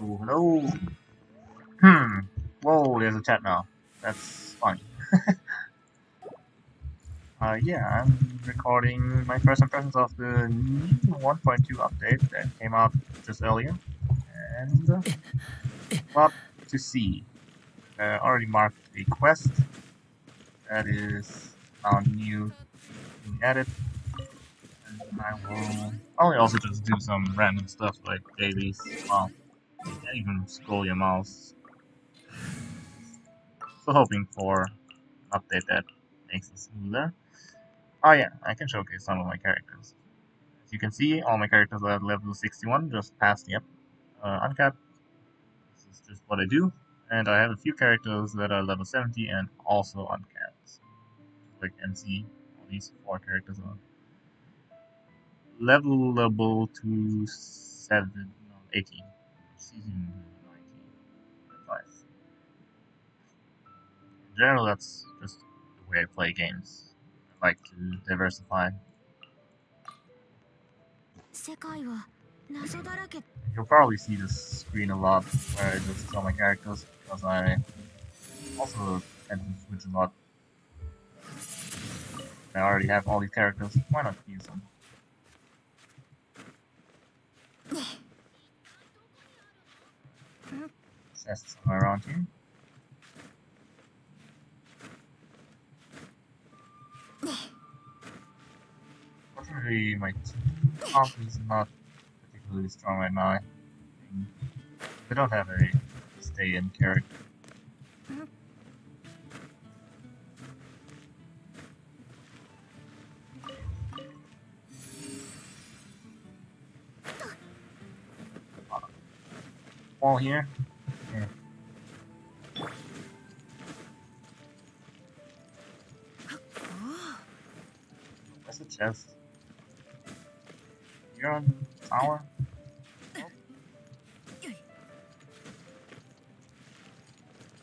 Oh, hello. Hmm. Whoa, there's a chat now. That's funny. Yeah, I'm recording my first impressions of the new 1.2 update that came out just earlier. And, what to see. Already marked a quest that is now new, being added. And I will probably also just do some random stuff like dailies. Well, you can even scroll your mouse. So hoping for an update that makes it smoother. Oh yeah, I can showcase some of my characters. As you can see, all my characters are at level 61, just past the uncapped. This is just what I do. And I have a few characters that are level 70 and also uncapped. Like MC, all these 4 characters are levelable to 18. Season 19. Advice. In general, that's just the way I play games. I like to diversify. You'll probably see this screen a lot where I just tell my characters because I also tend to switch a lot. I already have all these characters, why not use them? Chest somewhere around here. Fortunately, my team comp is not particularly strong right now. They don't have a stay-in character. Wall here. Yeah. Where's the chest? You're on the tower?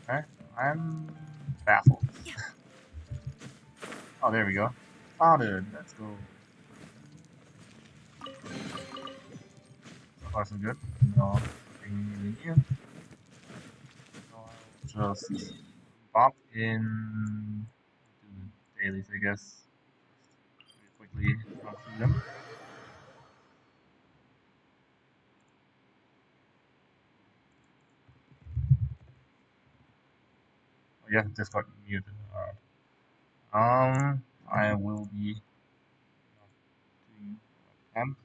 Okay, I'm baffled. Oh, there we go. Found it. Let's go. So far, so good. No, nothing really new. So I'll just pop in to the dailies, I guess. Quickly run through them. Oh, yeah, Discord muted. Alright. I will be doing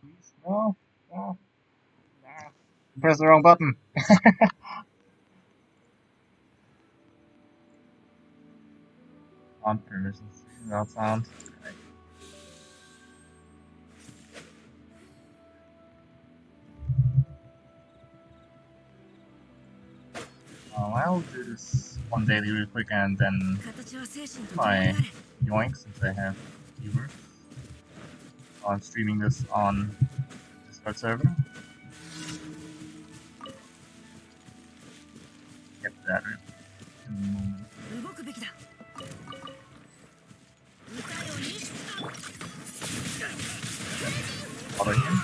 please. No, no, nah. Press the wrong button. On permissions. Without sound. Okay. I'll do this one daily real quick and then my yoink since I have viewers. I'm streaming this on Discord server. Get to that in a moment. Follow him.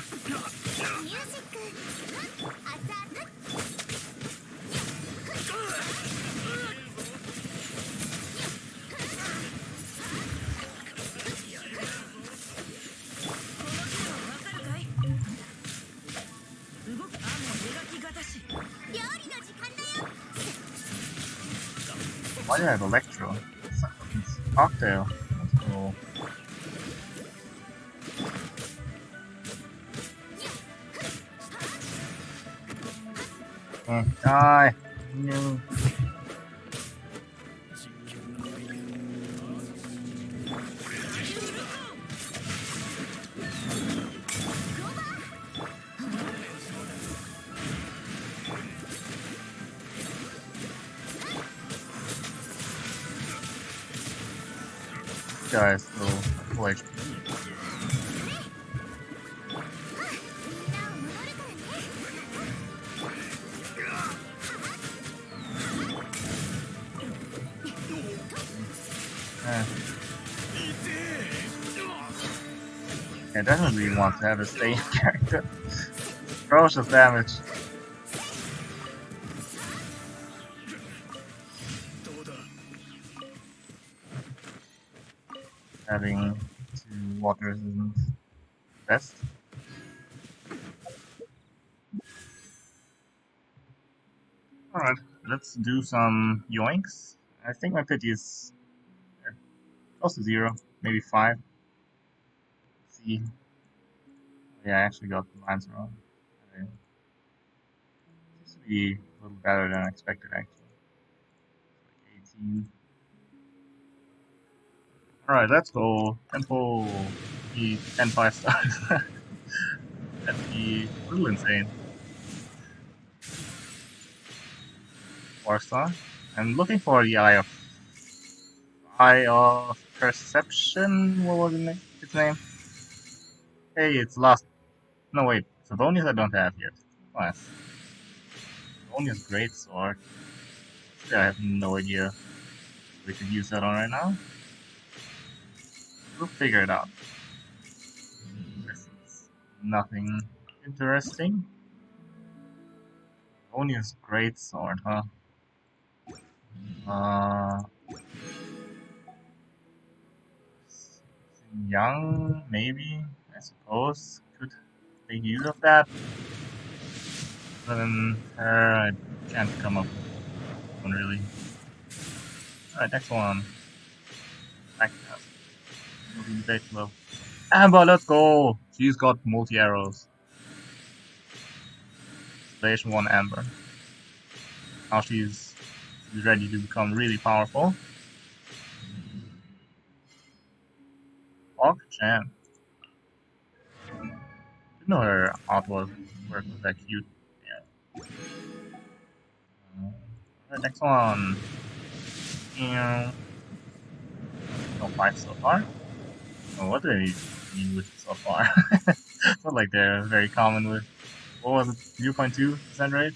Why do I have Electro? It's cocktail. Let's go. Die! No. Guys, so full HP. Yeah, definitely want to have a stay character. Ferocious damage. having 2 waters isn't best. Alright, let's do some yoinks. I think my pity is close to 0, maybe 5. Let's see. Yeah, I actually got the lines wrong. Okay. Seems to be a little better than expected, actually. Like 18. Alright, let's go. Tempo. Be 10 5 stars. That'd be a little insane. 4 star. I'm looking for the Eye of Perception. What was its name? Hey, it's lost. No, wait. Savonius I don't have yet. Nice. Savonius Greatsword. I have no idea we could use that on right now. We'll figure it out. This is nothing interesting. Savonius Greatsword, huh? Uh, Young, maybe, I suppose, could make use of that. Other than her, I can't come up with one really. Alright, next one. Backcast. Will be debate low. Amber, let's go! She's got multi arrows. Station 1 Amber. Now she's ready to become really powerful. Hawk Chan. Didn't know her artwork was that cute. Yeah. Alright, next one. No 5 so far. Oh, what do they mean with so far? It's not like they're very common with. What was it? 0.2% rate?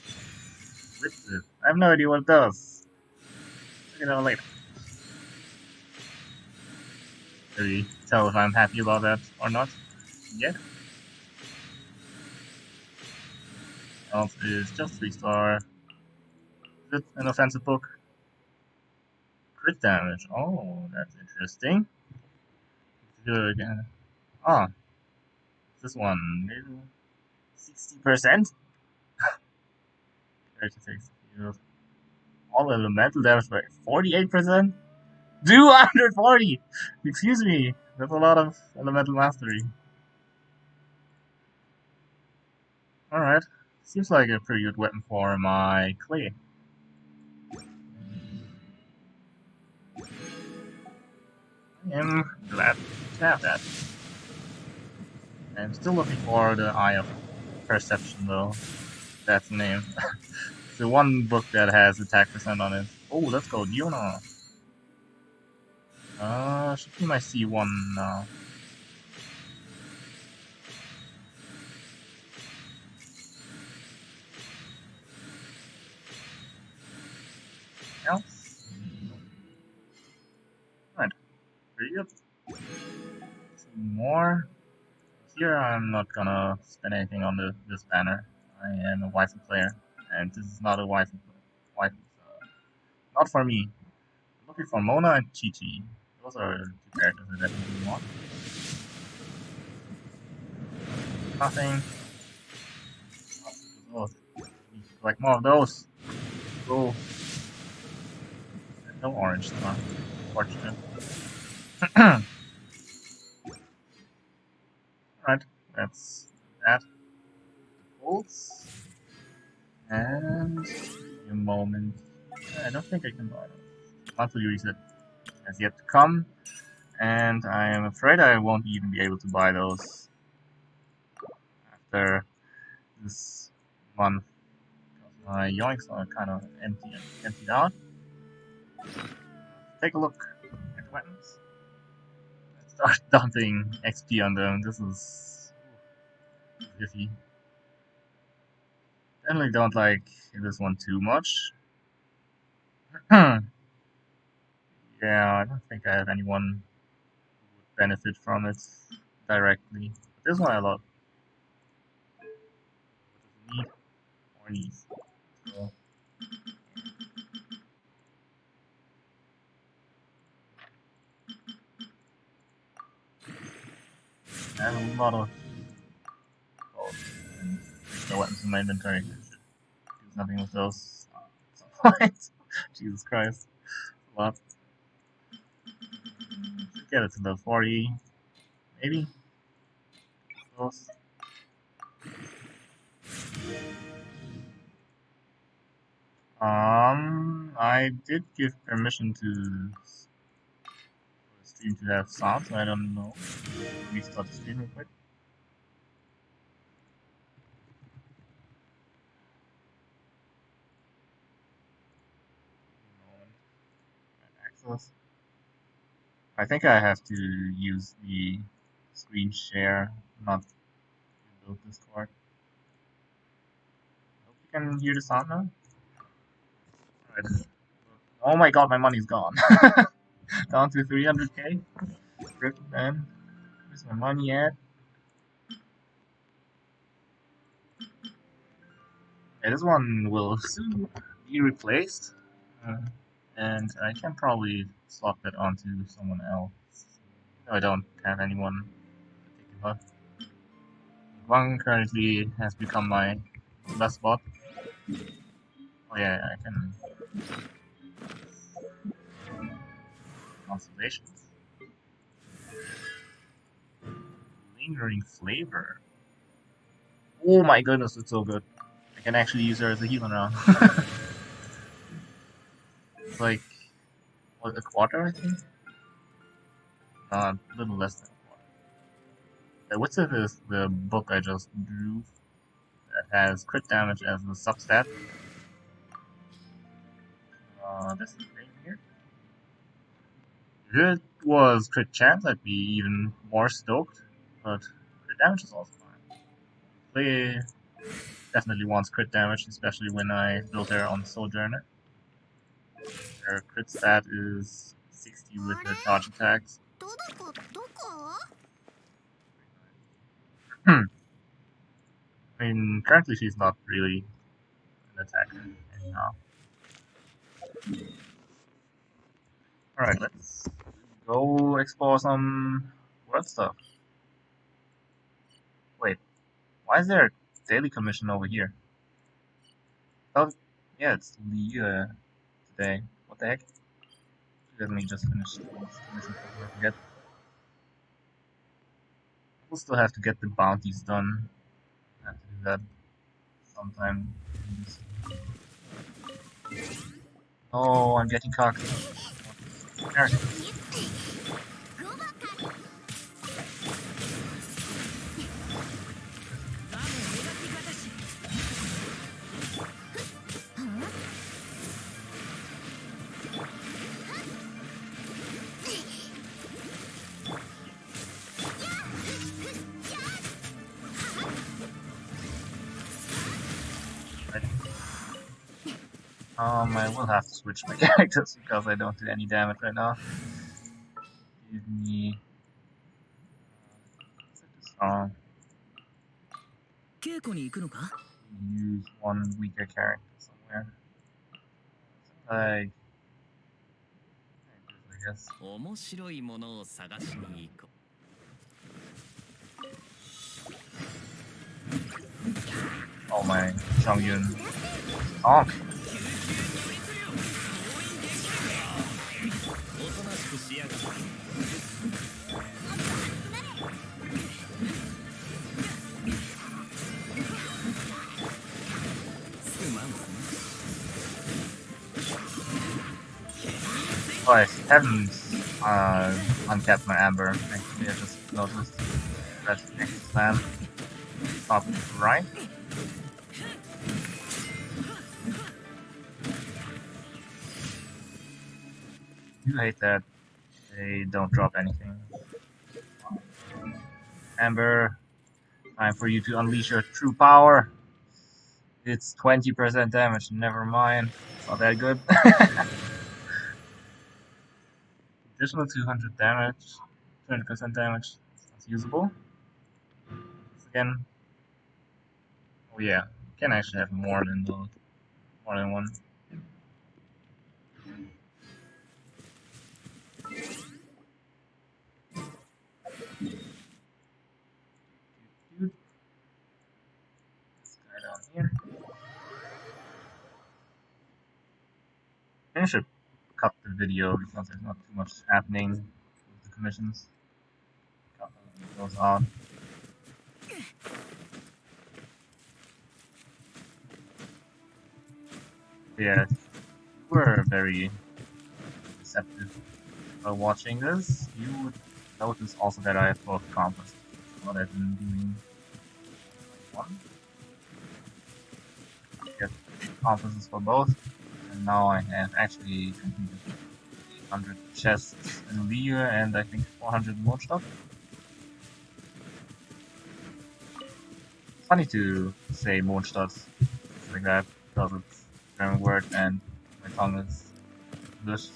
With it. I have no idea what it does. Check it out later. Really tell if I'm happy about that or not. Yeah. Else is just 3 star. Is it an offensive book? Crit damage. Oh, that's interesting. Good. Ah, this one. 60%? 36. All elemental damage by 48%? 240! Excuse me. That's a lot of elemental mastery. Alright. Seems like a pretty good weapon for my clay. I am glad to have that. I'm still looking for the Eye of Perception though. That's the name. It's the one book that has attack percent on it. Oh, let's go, Diona. Should be my C1 now. Else? Right. Pretty good. 2 more. Here I'm not gonna spend anything on this banner. I am a waifu player, and this is not a waifu. Not for me. I'm looking for Mona and Chi-Chi. Those are 2 characters I definitely want. Nothing. Oh, like more of those. Go. No orange star. Fortunate. Alright, that's that. Bolts. And a moment. I don't think I can buy those. Monthly reset has yet to come, and I am afraid I won't even be able to buy those after this month. My yoinks are kind of emptied out. Take a look at weapons. Let's start dumping XP on them. This is iffy. Definitely don't like this one too much. Yeah, I don't think I have anyone who would benefit from it directly. But this one I love. What does it need? More needs. So, I have a lot of the weapons in my inventory. I should do something with those. Jesus Christ. A lot. Should get it to the 40, maybe? Close. I did give permission to the stream to have sound, so I don't know. Let me start the stream real quick. Access. I think I have to use the screen share, not build Discord. Hope you can hear the sound now. Alright. Oh my god, my money's gone. Down to 300k. Rip, man. Where's my money at? Yeah, this one will soon be replaced. And I can probably swap that onto someone else. No, I don't have anyone particular. One currently has become my best bot. Oh yeah, I can. Constellations. Lingering flavor. Oh my goodness, it's so good. I can actually use her as a healer now. It's like, what, a quarter, I think? A little less than a quarter. What's the book I just drew that has crit damage as a substat? This thing here. If it was crit chance, I'd be even more stoked, but crit damage is also fine. Play definitely wants crit damage, especially when I build her on Sojourner. Her crit stat is 60 with her charge attacks. I mean, currently she's not really an attacker anyhow. Alright, let's go explore some world stuff. Wait, why is there a daily commission over here? Oh, yeah, it's Lee today. What the heck? Let me just finish this commission before I forget. We'll still have to get the bounties done. I have to do that sometime. Oh, I'm getting cocked. I will have to switch my characters because I don't do any damage right now. Give me use one weaker character somewhere. I guess. Oh my Chongyun. Honk. Oh, I haven't uncapped my Amber. Actually, I just noticed that next slam top right. You hate that they don't drop anything. Amber, time for you to unleash your true power. It's 20% damage, never mind. It's not that good. Additional 200 damage, 20% damage. That's usable. Again. Oh yeah, can actually have more than those. More than one. I should cut the video because there's not too much happening with the commissions. Cut those out. Yeah, we're very receptive while watching this. You would notice also that I have both compasses. What I've been doing. One. Get compasses for both. And now I have actually completed 800 chests in Liu and I think 400 more stuff. Funny to say Mondstadt like that because it's a German word and my tongue is English.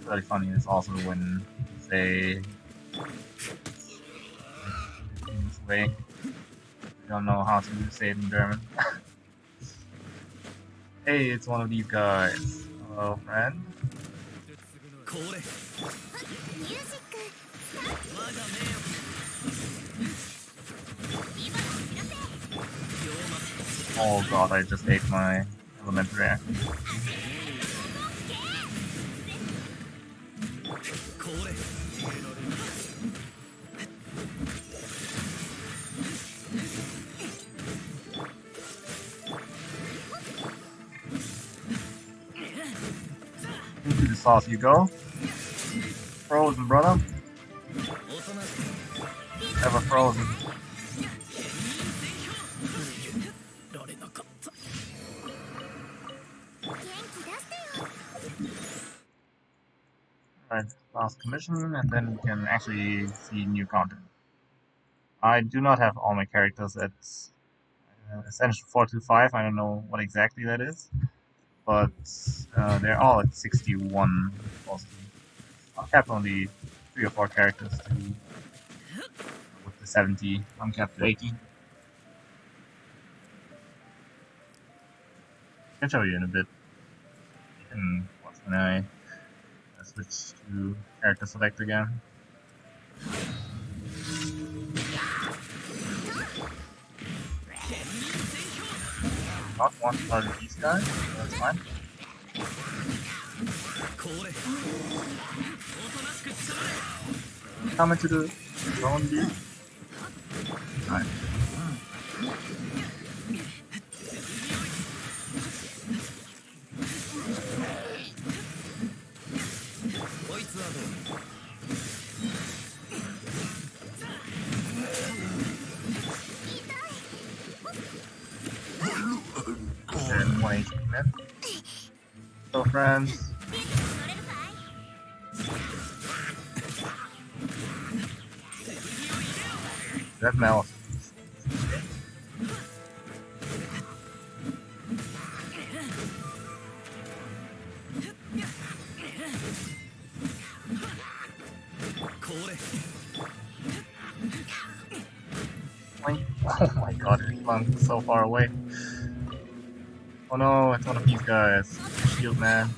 Really funny is also when you say in this way. You don't know how to say it in German. Hey, it's one of these guys. Hello, friend. Oh god, I just ate my elementary reactor. Into the sauce you go. Frozen, brother. Ever frozen. Alright, last commission, and then we can actually see new content. I do not have all my characters at Essential 425, I don't know what exactly that is, but they're all at 61 mostly. I'll cap only 3 or 4 characters to, with the 70, I'm capped to 80. I can show you in a bit. And when I switch to character select again. Not want to target these guys, so that's fine. Come into the zone view. Nice. And 1 HP man. So friends. That mouse. Oh my god, it flung so far away. Oh no, it's one of these guys. Shield man.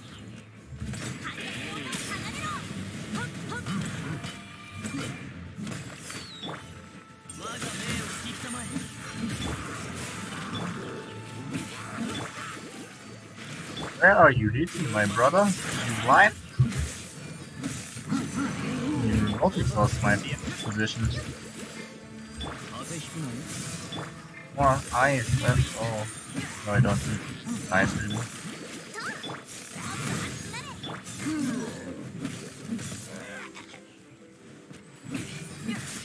Where are you hitting, my brother? You blind? Multi-source might be in this position. More eyes left. Oh, no, I don't need eyes really.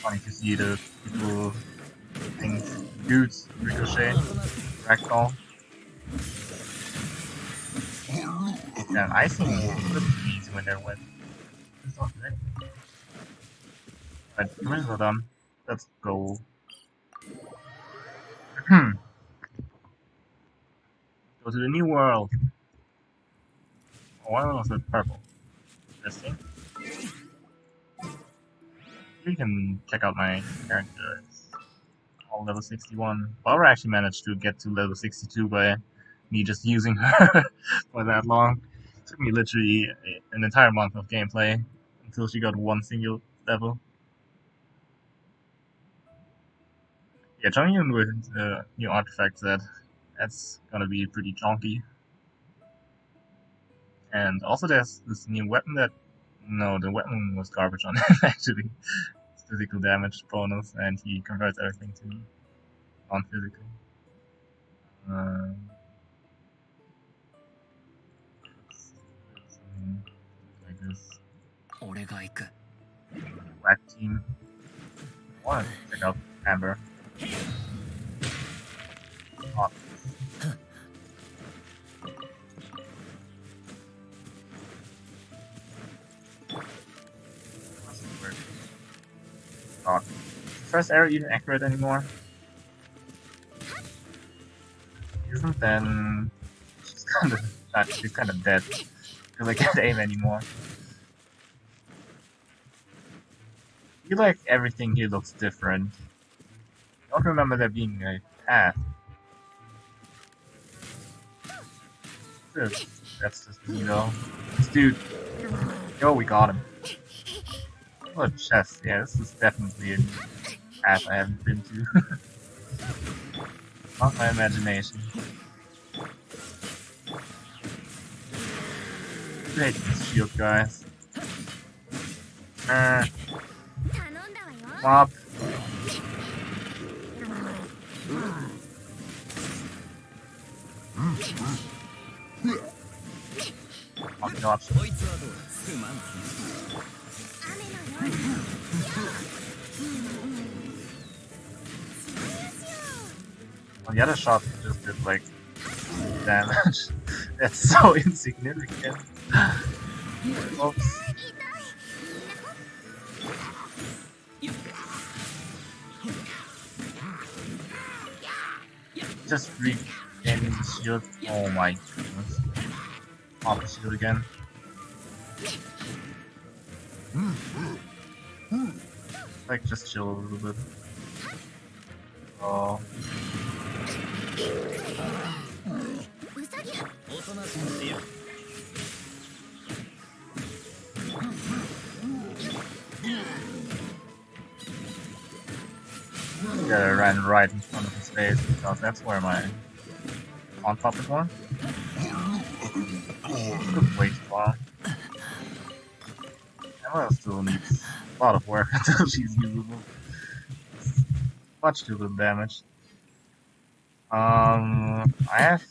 Funny to see the people things, dudes, ricochet, ragdoll. Yeah, icing is easy when they're wet. It's not great. Alright, commissions are done. Let's go. Go to the new world. Oh, why was it purple? Interesting. You can check out my character. It's all level 61. Barbara actually managed to get to level 62 by me just using her for that long. It took me literally an entire month of gameplay until she got one single level. Yeah, joining in with new artifacts that That's gonna be pretty chunky. And also there's this new weapon that... No, the weapon was garbage on it, actually. It's physical damage bonus, and he converts everything to non-physical. Like this. Black team. I wanna check out Amber. Oh. God. First arrow even accurate anymore? Isn't, then she's kind of dead because I can't aim anymore. I feel like everything here looks different. I don't remember there being a path. That's just me though. This dude. Yo, we got him. Oh, a chest. Yeah, this is definitely a path I haven't been to. Not my imagination. I hate these shield guys. Mop. Oh god. Well, the other shot just did like damage. That's so insignificant. Oops. Just regaining the shield. Oh my goodness. Pop the shield again. Like, just chill a little bit. Oh. Yeah, I ran right in front of his face because that's where my on puppet was. Took way too long. Emma still needs a lot of work until she's usable. Much too little damage. I have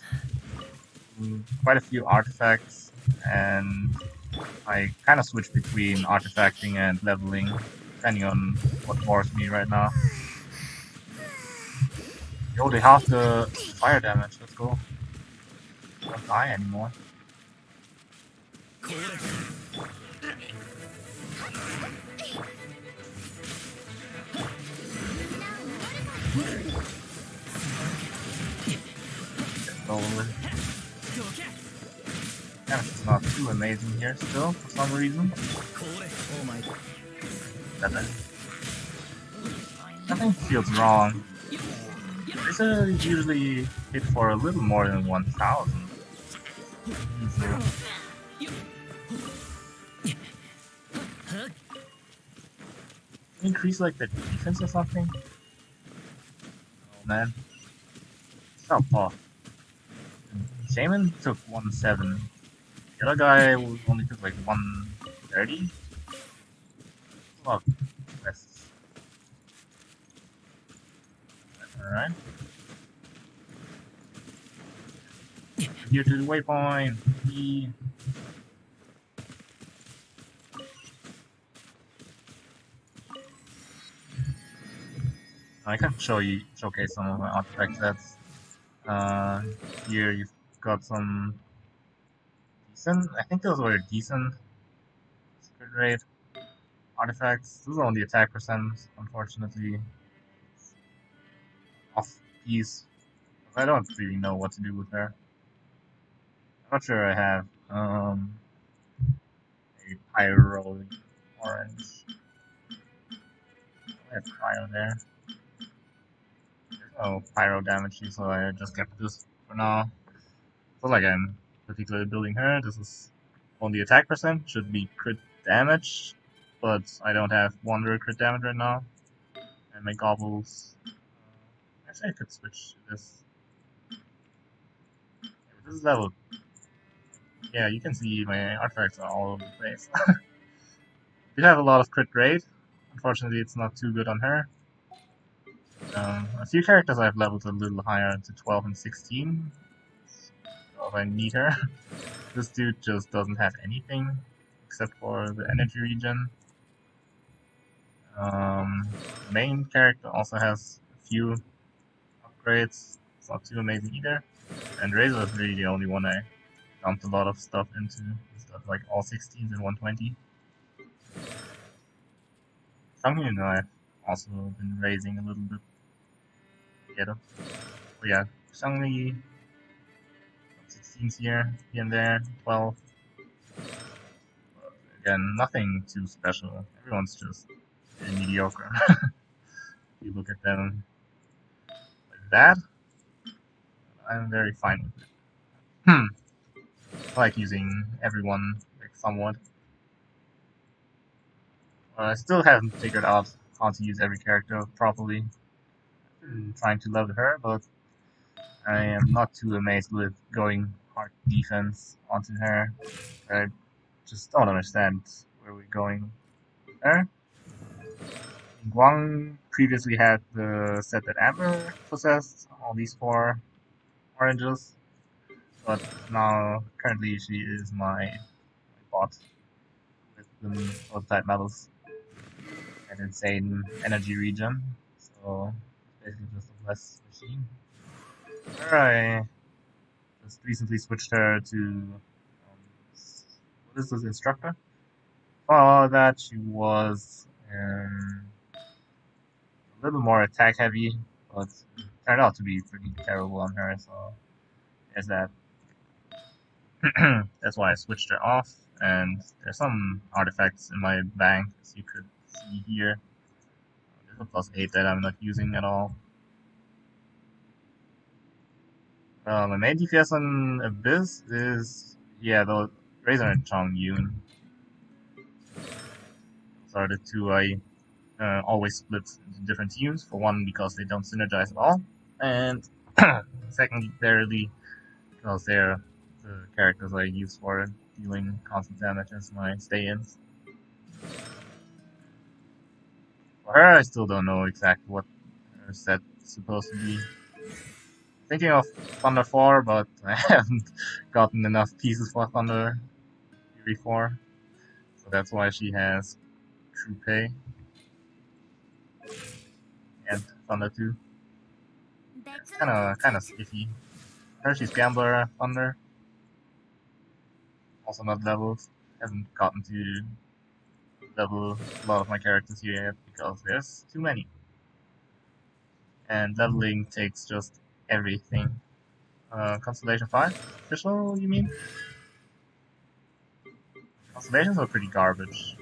quite a few artifacts, and I kind of switch between artifacting and leveling, depending on what bores me right now. Yo, they have the fire damage, let's go. Don't die anymore. Over. Yeah, it's not too amazing here still, for some reason. Nothing feels wrong. These are usually hit for a little more than 1,000. Increase like the defense or something? Oh man. Southpaw. Shaman took 1.7. The other guy only took like 1.30. Oh, quests. Alright. Here to the waypoint. E. I can showcase some of my artifact sets. Here you've got some decent, I think those were decent secret rate artifacts. Those are only attack percent, unfortunately. Off piece. I don't really know what to do with her. I'm not sure I have a pyro orange. I have pyro there. Oh, pyro damage, so I just kept this for now. So like I'm particularly building her. This is only attack percent, should be crit damage, but I don't have wonder crit damage right now. And my gobbles. Actually, I could switch to this. This is level. Yeah, you can see my artifacts are all over the place. We have a lot of crit rate. Unfortunately, it's not too good on her. A few characters I've leveled a little higher to 12 and 16. So if I need her. This dude just doesn't have anything except for the energy regen. The main character also has a few upgrades. It's not too amazing either. And Razor is really the only one I dumped a lot of stuff into. Stuff like all 16s and 120. Something you know I've also been raising a little bit. But yeah, Shangli 16s here and there, 12. But again, nothing too special. Everyone's just mediocre. You look at them like that, I'm very fine with it. I like using everyone like somewhat. I still haven't figured out how to use every character properly. I've been trying to level her, but I am not too amazed with going hard defense onto her. I just don't understand where we're going there. Guang previously had the set that Amber possessed, all these 4 oranges, but now currently she is my bot with the prototype medals and insane energy regen, so basically just a less machine. I just recently switched her to what is this, instructor? For that she was a little more attack heavy, but turned out to be pretty terrible on her, so there's that. That's why I switched her off, and there's some artifacts in my bank, as you could see here. There's a +8 that I'm not using at all. My main DPS on Abyss is, yeah, the Razor and Chongyun. Those are the two I always split into different teams. For one, because they don't synergize at all, and secondarily, because they're the characters I use for dealing constant damage as my stay-ins. For her, I still don't know exactly what her set is supposed to be. Thinking of Thunder 4, but I haven't gotten enough pieces for Thunder Fury 4, so that's why she has True Pay and Thunder 2. It's kind of skiffy. Hershey's Gambler Thunder, also not leveled. Haven't gotten to level a lot of my characters here yet because there's too many. And leveling takes just everything. Constellation 5? Official, you mean? Constellations are pretty garbage.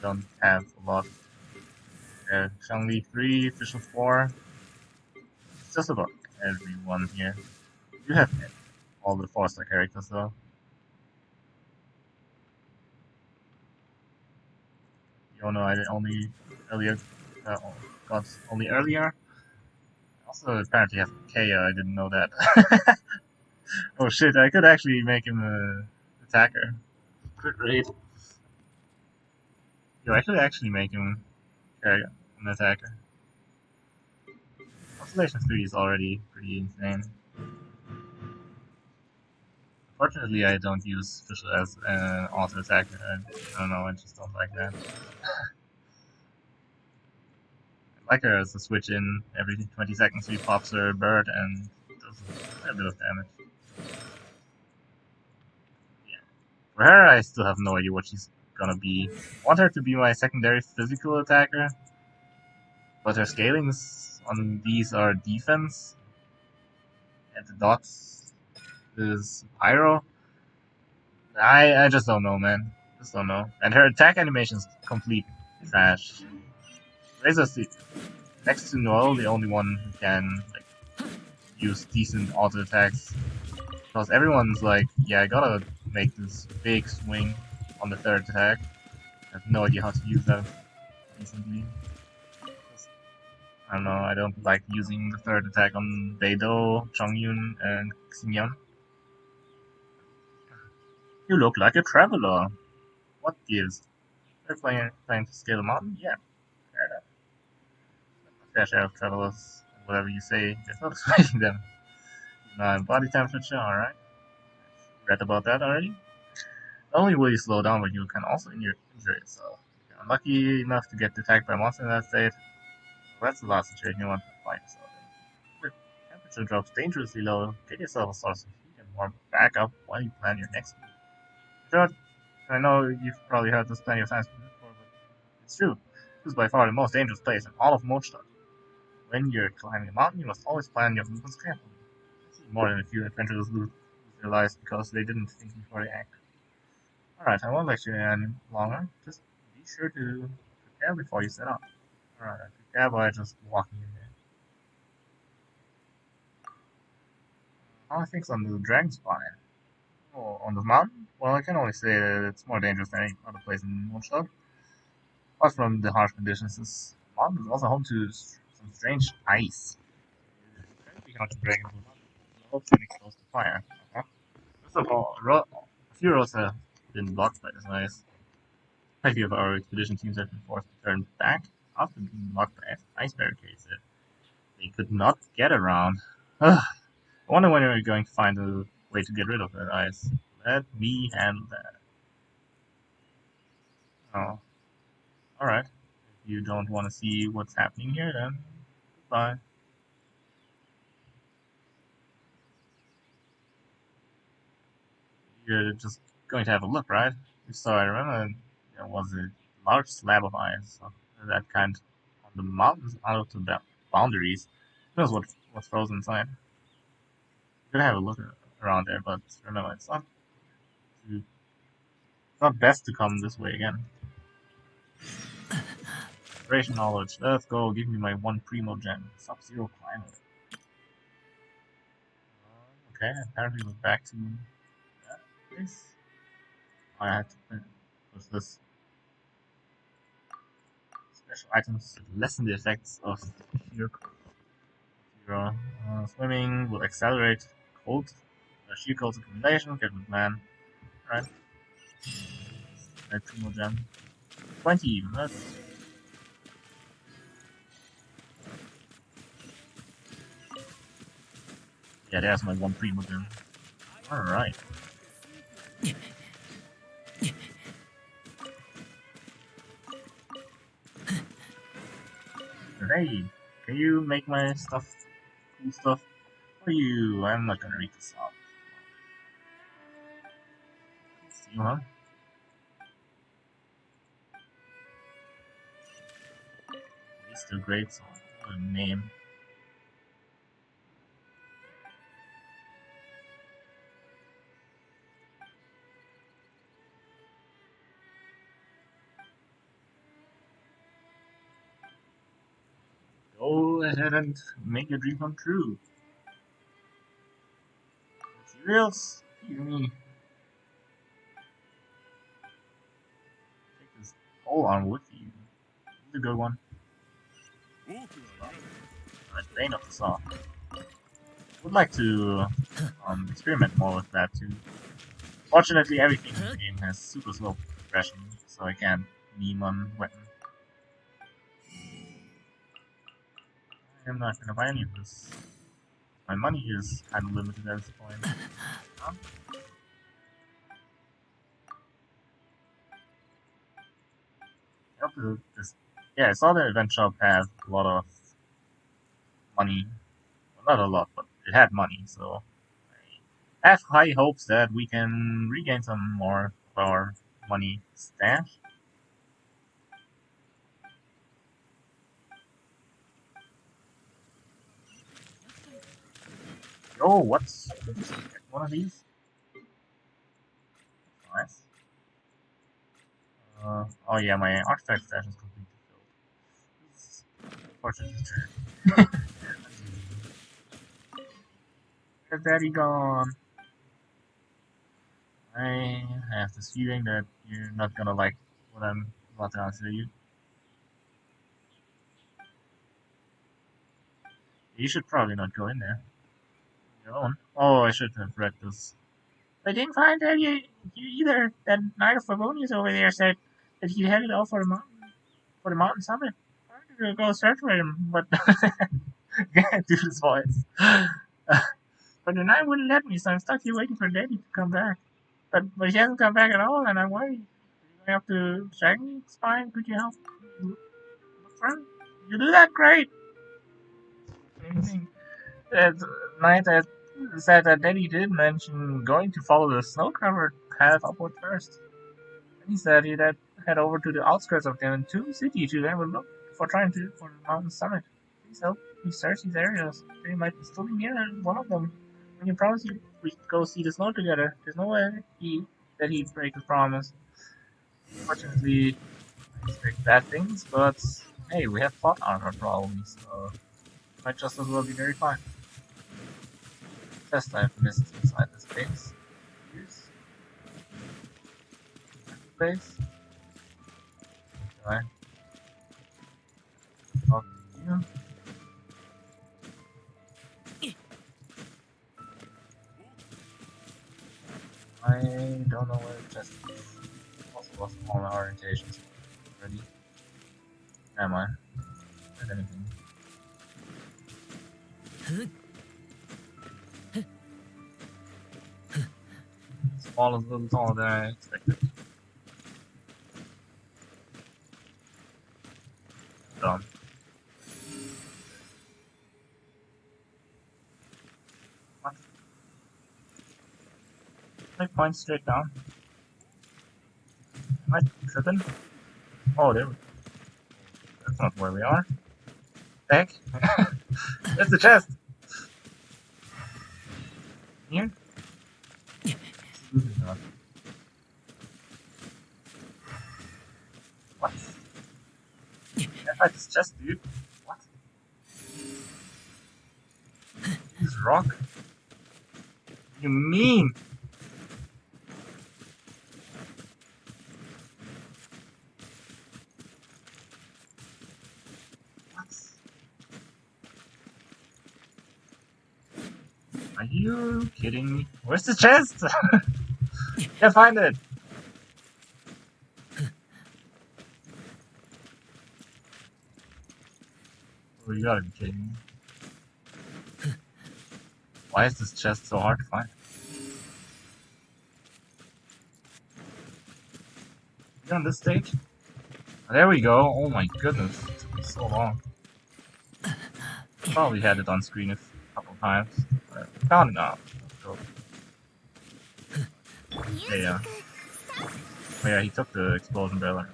Don't have a lot. Shangli 3, Official 4. It's just about everyone here. You have all the 4-star characters though. You know, I only earlier got only earlier. Also, apparently have Kaya. I didn't know that. Oh shit! I could actually make him an attacker. Great. Yo, I could actually make him an attacker. Constellation 3 is already pretty insane. Unfortunately, I don't use Special as an auto attacker. I don't know, I just don't like that. I like her as a switch in every 20 seconds. She pops her bird and does a bit of damage. Yeah. For her, I still have no idea what she's gonna be. I want her to be my secondary physical attacker, but her scalings on these are defense, and the dots is pyro. I just don't know, man. Just don't know. And her attack animation is complete trash. Razor's next to Noel, the only one who can like use decent auto attacks. Because everyone's like, yeah, I gotta make this big swing on the third attack. I have no idea how to use that decently. I don't know, I don't like using the third attack on Beidou, Chongyun, and Xingyan. You look like a traveler. What gives? They're planning to scale a mountain? Yeah, fair enough. Fair share of travelers, whatever you say, there's not expecting them. Body temperature, alright. Read about that already? The only way you slow down, but you can also injure yourself. If you're unlucky enough to get attacked by a monster in that state, well, that's the last situation you want to find yourself in. If the temperature drops dangerously low, get yourself a source of heat and warm back up while you plan your next move. Sure, I know you've probably heard this plenty of times before, but it's true. This is by far the most dangerous place in all of Mondstadt. When you're climbing a mountain, you must always plan your movements carefully. More than a few adventurers lose their lives because they didn't think before they act. Alright, I won't lecture you any longer. Just be sure to prepare before you set out. Alright, I prepare by just walking in there. How are things on the Dragonspine? Oh, on the mountain? Well, I can only say that it's more dangerous than any other place in Mondstadt. Apart from the harsh conditions, this mountain is also home to some strange ice. Apparently, hunting dragons will not love getting close to fire. First of all, a few roads have been blocked by this ice. A few of our expedition teams have been forced to turn back after being blocked by ice barricades that they could not get around. Ugh. I wonder when we're going to find a way to get rid of that ice. Let me handle that. Oh, alright. If you don't want to see what's happening here, then goodbye. You're just going to have a look, right? So I remember there was a large slab of ice of that kind on the mountains out of the boundaries. Who knows what's frozen inside? You can have a look around there, but remember, it's not best to come this way again. Operation knowledge. Let's go. Give me my one primo gem. Sub-Zero Climber. Okay, apparently we're back to that place. I had to push this special items to lessen the effects of sheer cold. Swimming will accelerate cold, sheer cold accumulation. Get the plan. Right. That primo gem. 20 even. Yeah, there's my one primo gem. Alright. Hey, can you make my stuff cool stuff? For you, I'm not gonna read this out. See, huh? He's still great, so what a name. Go ahead and make your dream come true. Materials? You me. Take this whole on with you. This is a good one. Alright, Bane of the Saw. Would like to experiment more with that too. Fortunately, everything in the game has super slow progression, so I can't meme on weapon. I'm not gonna buy any of this. My money is kind of limited at this point. Huh? Yeah, I saw the event shop have a lot of money. Well, not a lot, but it had money, so I have high hopes that we can regain some more of our money stash. Oh, what's one of these? Nice. Oh yeah, my artifact stash is completely filled. Unfortunately, true. Where's Daddy gone? I have this feeling that you're not gonna like what I'm about to answer you. You should probably not go in there. Your own. Oh, I should have read this. I didn't find any either. That Knight of Favonius over there said that he headed off for the mountain summit. I wanted to go search for him, but can't do this voice. But the knight wouldn't let me, so I'm stuck here waiting for Daddy to come back. But he hasn't come back at all, and I'm worried. Going up to Dragonspine, could you help look for him? You do that, great. Anything. That knight said that Daddy did mention going to follow the snow-covered path upward first. And he said he'd head over to the outskirts of the Tomb City to have a look for the mountain summit. Please help me search these areas. They might still be near one of them. When you promise we could go see the snow together, there's no way that he'd break his promise. Unfortunately, I expect bad things, but hey, we have plot armor probably, so it might just as well be very fine. Test I've missed inside this base. Here's the base. Okay. Talk to you. I don't know where the chest is. Also lost all my orientations already. Am I? Not anything. Small is a little taller than I expected. Dumb. What? I point straight down. Am I tripping? Oh, there we go. That's not where we are. Heck? There's the chest! Here? Absolutely not. What? Can't find this chest, dude. What? This rock? What do you mean? Are you kidding me? Where's the chest? Can't find it. Oh, you gotta be kidding me. Why is this chest so hard to find? Is it on this stage? Oh, there we go. Oh my goodness. It took me so long. Probably had it on screen a couple times. Found it now. Cool. Yeah. Oh yeah, he took the explosion barrel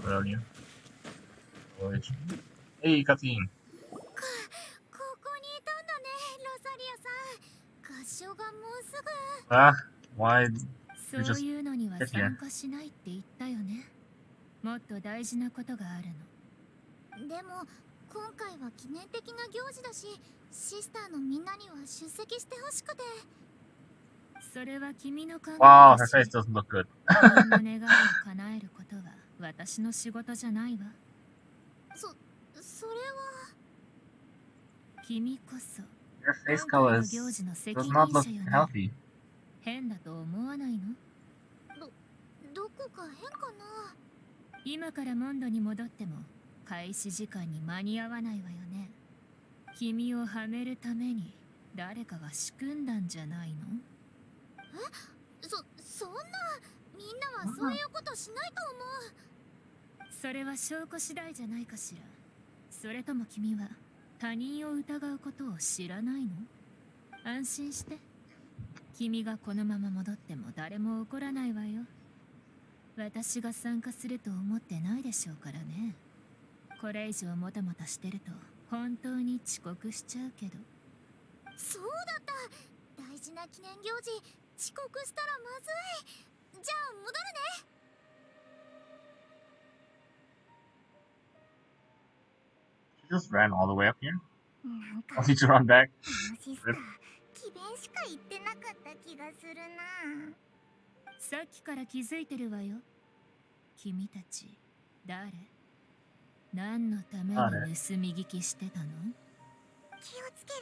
earlier. Hey, cutscene. Why did you just get here? もっと大事なことがあるの。でも今回は記念的な行事だし、シスターのみんなには出席してほしくて。それは君の考え。Wow, her face doesn't look good. 君の願いを叶えることは私の仕事じゃないわ。それは。君こそ。Your face color does not look healthy. 変だと思わないの？どこか変かな。今からモンドに戻っても開始時間に間に合わないわよね。君をはめるために誰かが仕組んだんじゃないの？そんな、みんなはそういうことしないと思う。それは証拠次第じゃないかしら。それとも君は他人を疑うことを知らないの？安心して。君がこのまま戻っても誰も怒らないわよ。私が参加すると思ってないでしょうからね。これ以上もたもたしてると本当に遅刻しちゃうけど。そうだった。大事な記念行事、遅刻したらまずい。じゃあ戻るね。She just ran all the way up here. Only to run back. 詭弁しか言ってなかった気がするな。さっきから気づいてるわよ。君たち誰？何のために盗み聞きしてたの？気をつけろ。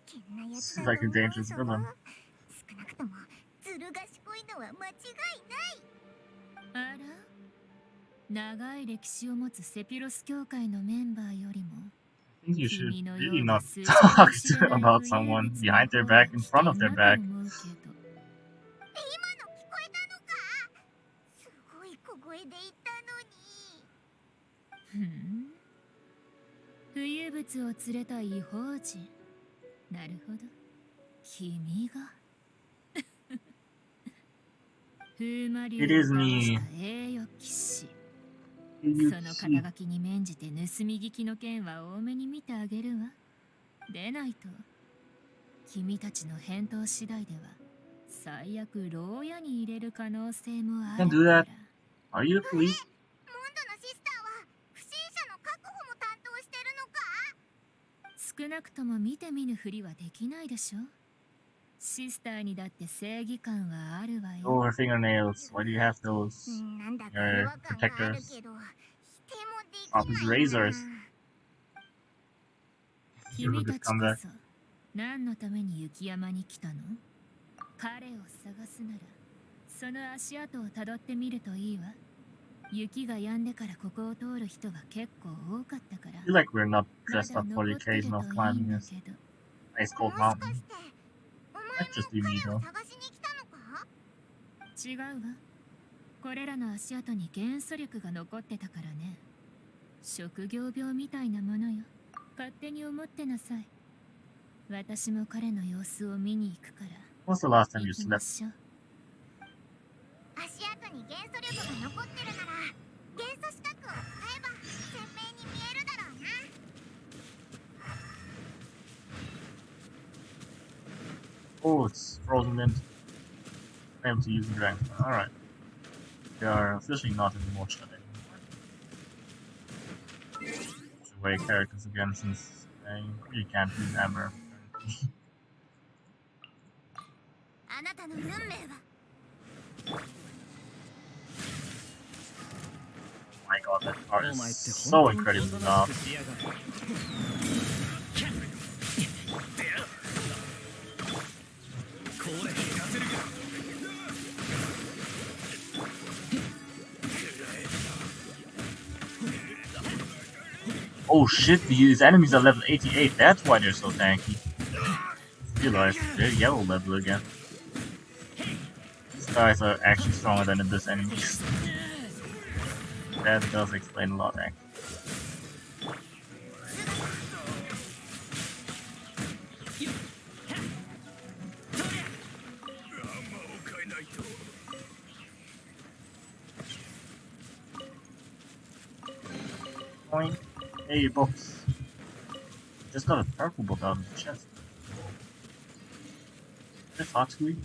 危険なやつだと思うぞ。少なくとも長い歴史を持つセピロス教会のメンバーよりも I think you should really not talk about someone behind their back in front of their back. 浮物を連れた異邦人。なるほど。君が。風魔流を倒した栄誉騎士。その肩書きに免じて盗み聞きの件は多めに見てあげるわ。でないと、君たちの返答次第では、最悪牢屋に入れる可能性もあるから。Are you please?少なくとも見て見ぬふりはできないでしょ。シスターにだって正義感はあるわよ。Oh, her fingernails. Why do you have those? Your protectors. Office razors. 君たちこそ何のために雪山に来たの？彼を探すならその足跡をたどってみるといいわ。雪が止んでからここを通る人は結構多かったから。I feel like we're not dressed up for the occasion of climbing this ice cold mountain. That's just be me though. 違うわ。これらの足跡に元素力が残ってたからね。職業病みたいなものよ。勝手に思ってなさい。私も彼の様子を見に行くから。When's the last time you slept? 足跡に元素力が残ってるなら、元素視覚を使えば鮮明に見えるだろうな。Oh, it's frozen mint. I am to use the Dragonspine. Alright. They are officially not in motion anymore. Away characters again since I really can't use Amber. My god, that art is so incredibly loud. Oh shit, these enemies are level 88, that's why they're so tanky. Realize they're yellow level again. These guys are actually stronger than this enemies. That does explain a lot, actually. Point. Hey, books. Just got a purple book out of the chest. Is this Hatsui?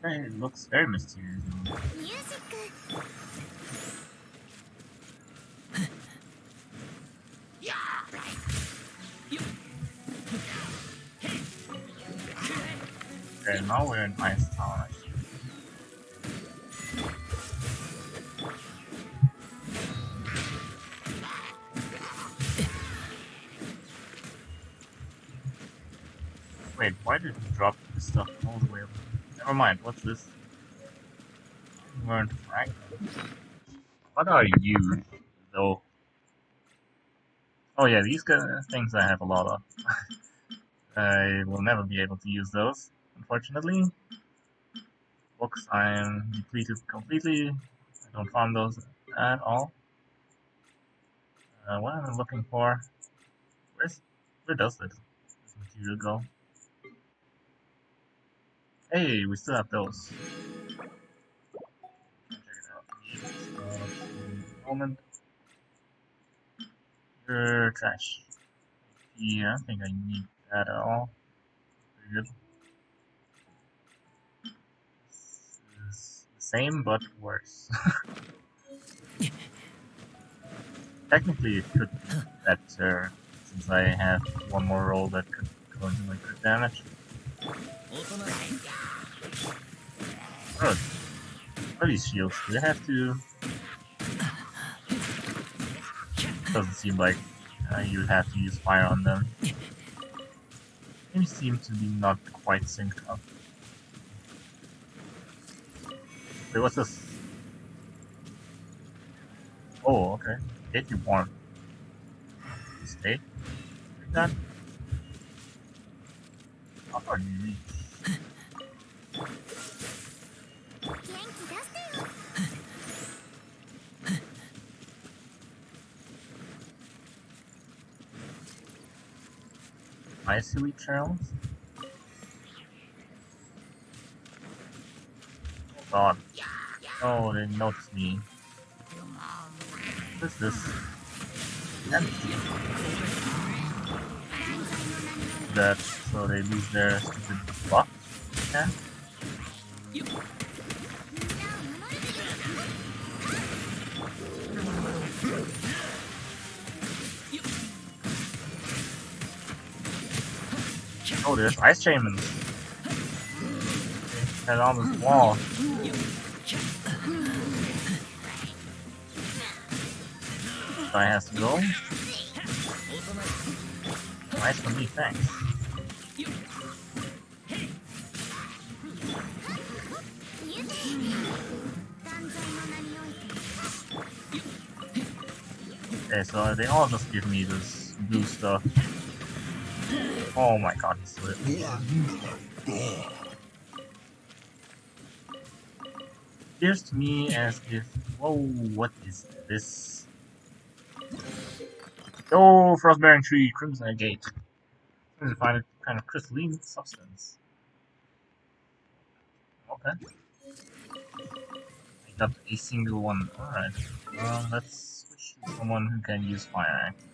It looks very mysterious. Okay, now we're in Ice Tower. Wait, why did he drop this stuff all the way up? Never mind, what's this? Learned fragment. What are you, though? Oh yeah, these things I have a lot of. I will never be able to use those, unfortunately. Books I am depleted completely. I don't farm those at all. What am I looking for? Where does this material go? Hey, we still have those. Check it out. Moment. Trash. Yeah, I think I need that at all. Pretty good. This is the same but worse. Technically, it could be better since I have one more roll that could go into my crit damage. Good. What are these shields? Do they have to? Doesn't seem like you would have to use fire on them. They seem to be not quite synced up. Wait, what's this? Oh, okay. If you want to stay like that, how far do you reach? Icy trails? Oh god. Oh, they noticed me. What is this? Empty. That so they lose their stupid buff? Yeah? Oh, there's ice shamans. Head on this wall. Guy has to go. Nice for me, thanks. Okay, so they all just give me this blue stuff. Oh my god, he's lit. Appears to me as if... Whoa, what is this? Oh, Frostbearing Tree, Crimson Gate. I find a kind of crystalline substance. Okay. I got a single one. Alright. Let's switch to someone who can use Fire Axe.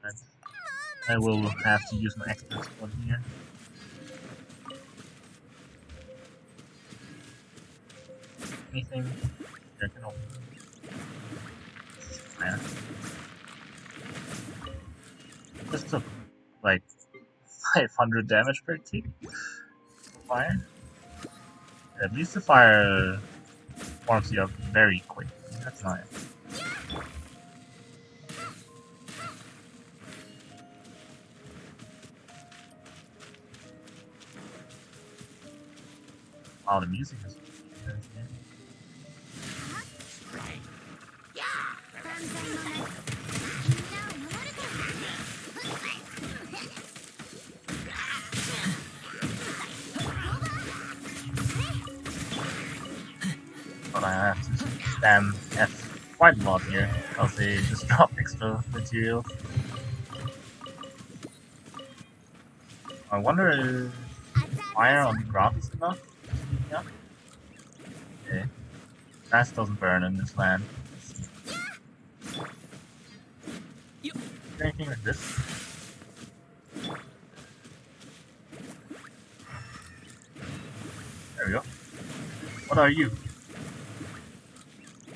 Right. I will have to use my expert squad here. Anything I can open. Fire. This took like 500 damage per tick. Fire. At least the fire warms you up very quick. That's nice. Wow, the music is good. But I have to spam F quite a lot here, because they just drop extra materials. I wonder if fire on the ground is enough? Yeah. Okay. Grass doesn't burn in this land. Anything like this? There we go. What are you?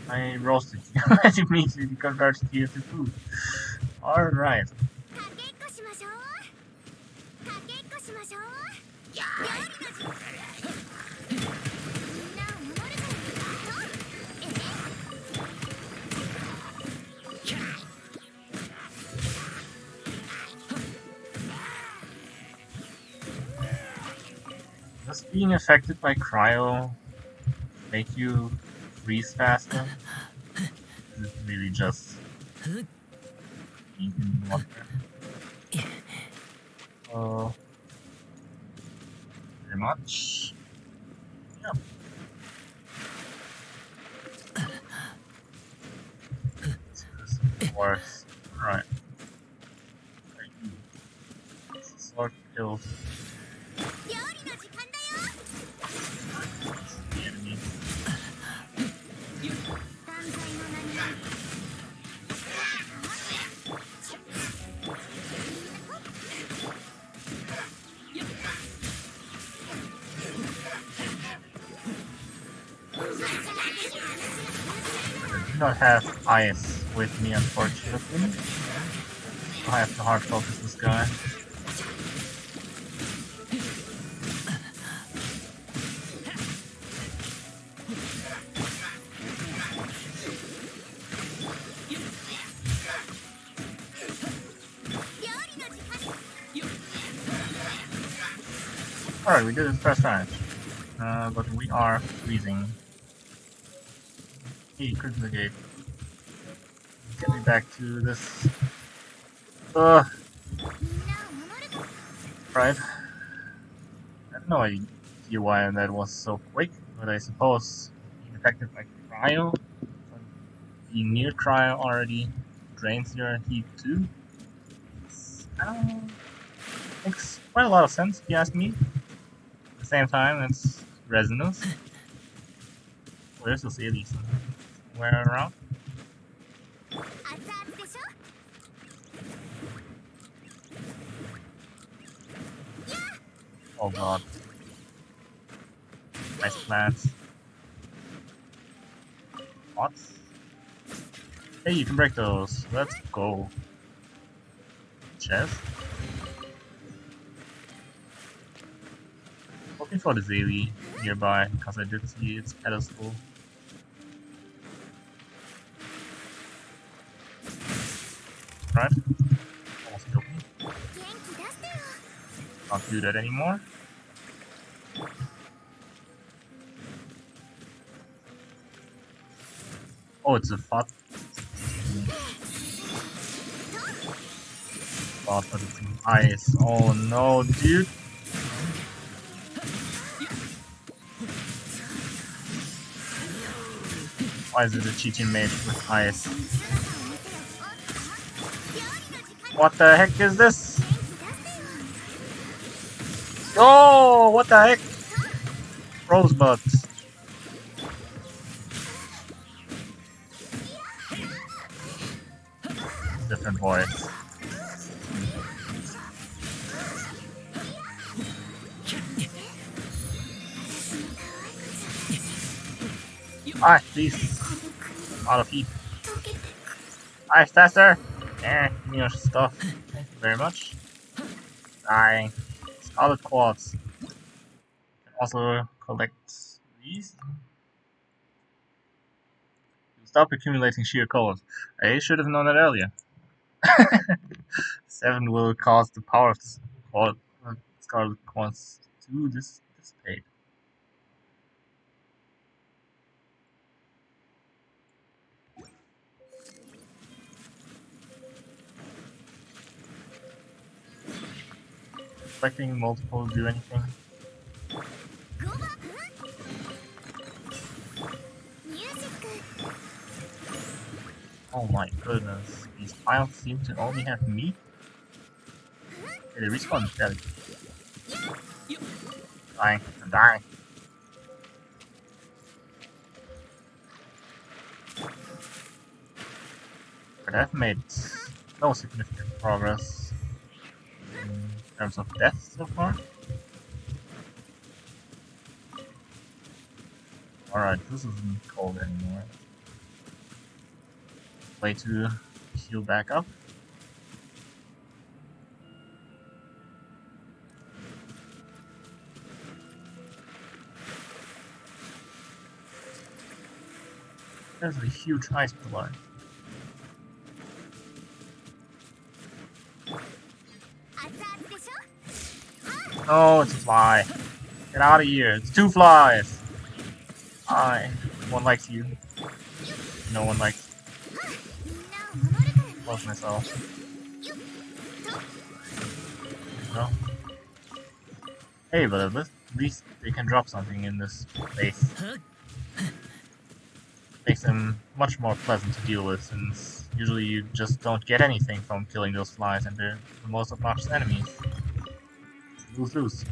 I roasted you. As you immediately converted you to food. Alright. Does being affected by cryo make you freeze faster? Is it really just being in water? Very much. Yeah. This works. Alright. Sword kills. The enemy. I do not have ice with me, unfortunately. I have to hard focus this guy. Alright, we did it first time. But we are freezing. Hey, close the gate. Get me back to this. Right. I have no idea why that was so quick, but I suppose being affected by cryo, being near cryo already drains your heat too. Makes quite a lot of sense if you ask me. At the same time, it's resonance. Oh, there's those dailies somewhere around. Oh god. Nice plants. What? Hey, you can break those. Let's go. Chest. Looking for the daily nearby because I did see its pedestal. Right? Almost killed me. Can't do that anymore. Oh, it's a FOT. FOT, but it's in ice. Oh no, dude. Why is it a cheating mage with ice? What the heck is this? Oh, what the heck? Rosebuds. Different voice. Ah, please. Out of heat. Ice faster. Give me your stuff. Thank you very much. Die. Scarlet quartz. Can also collect these. Stop accumulating sheer colors. I should have known that earlier. 7 will cause the power of scarlet quartz to dissipate. Expecting multiple do anything? Oh my goodness, these piles seem to only have meat? Okay, they respawn dead. Dying, I'm dying. But I've made no significant progress in terms of death so far. Alright, this isn't cold anymore. Way to heal back up. There's a huge ice pillar. Oh, it's a fly. Get out of here. It's 2 flies. One likes you. No one likes you. Close myself. No. Hey, but at least they can drop something in this place. Makes them much more pleasant to deal with, since usually you just don't get anything from killing those flies, and they're the most obnoxious enemies. Lose.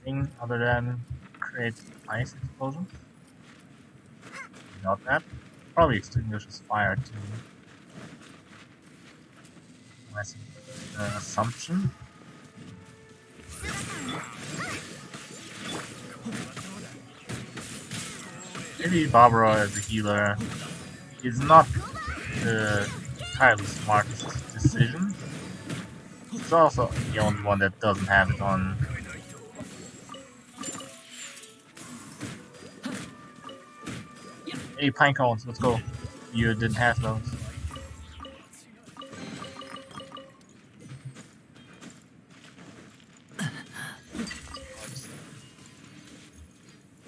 Anything other than create ice explosions? Not that. Probably extinguishes fire too. That's an assumption. Maybe Barbara as a healer is not the entirely smartest decision. It's also the only one that doesn't have it on Hey, pine cones, let's go. You didn't have those.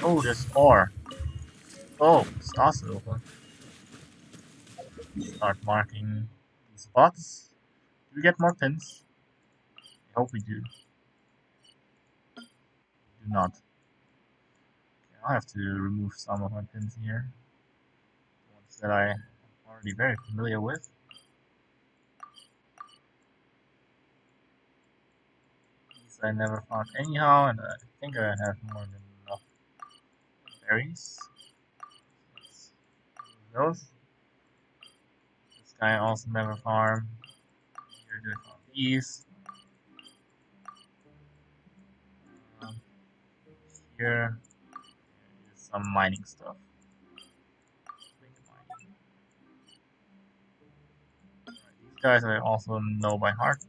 Oh, there's ore. Oh, star silver. Start marking these spots. Do we get more pins? I hope we do. Do not. Okay, I'll have to remove some of my pins here. The ones that I'm already very familiar with. These I never found anyhow, and I think I have more than enough berries. Those. This guy also never farmed. Here they found these. Here is some mining stuff. These guys I also know by heart.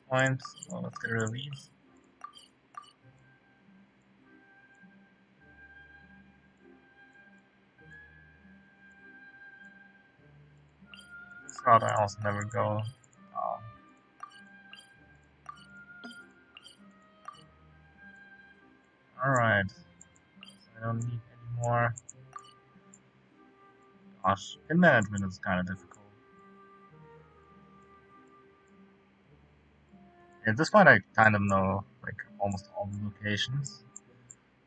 Point. So let's get rid of these. This route I also never go. Alright. I don't need any more. Gosh, pin management is kind of difficult. At this point, I kind of know like almost all the locations.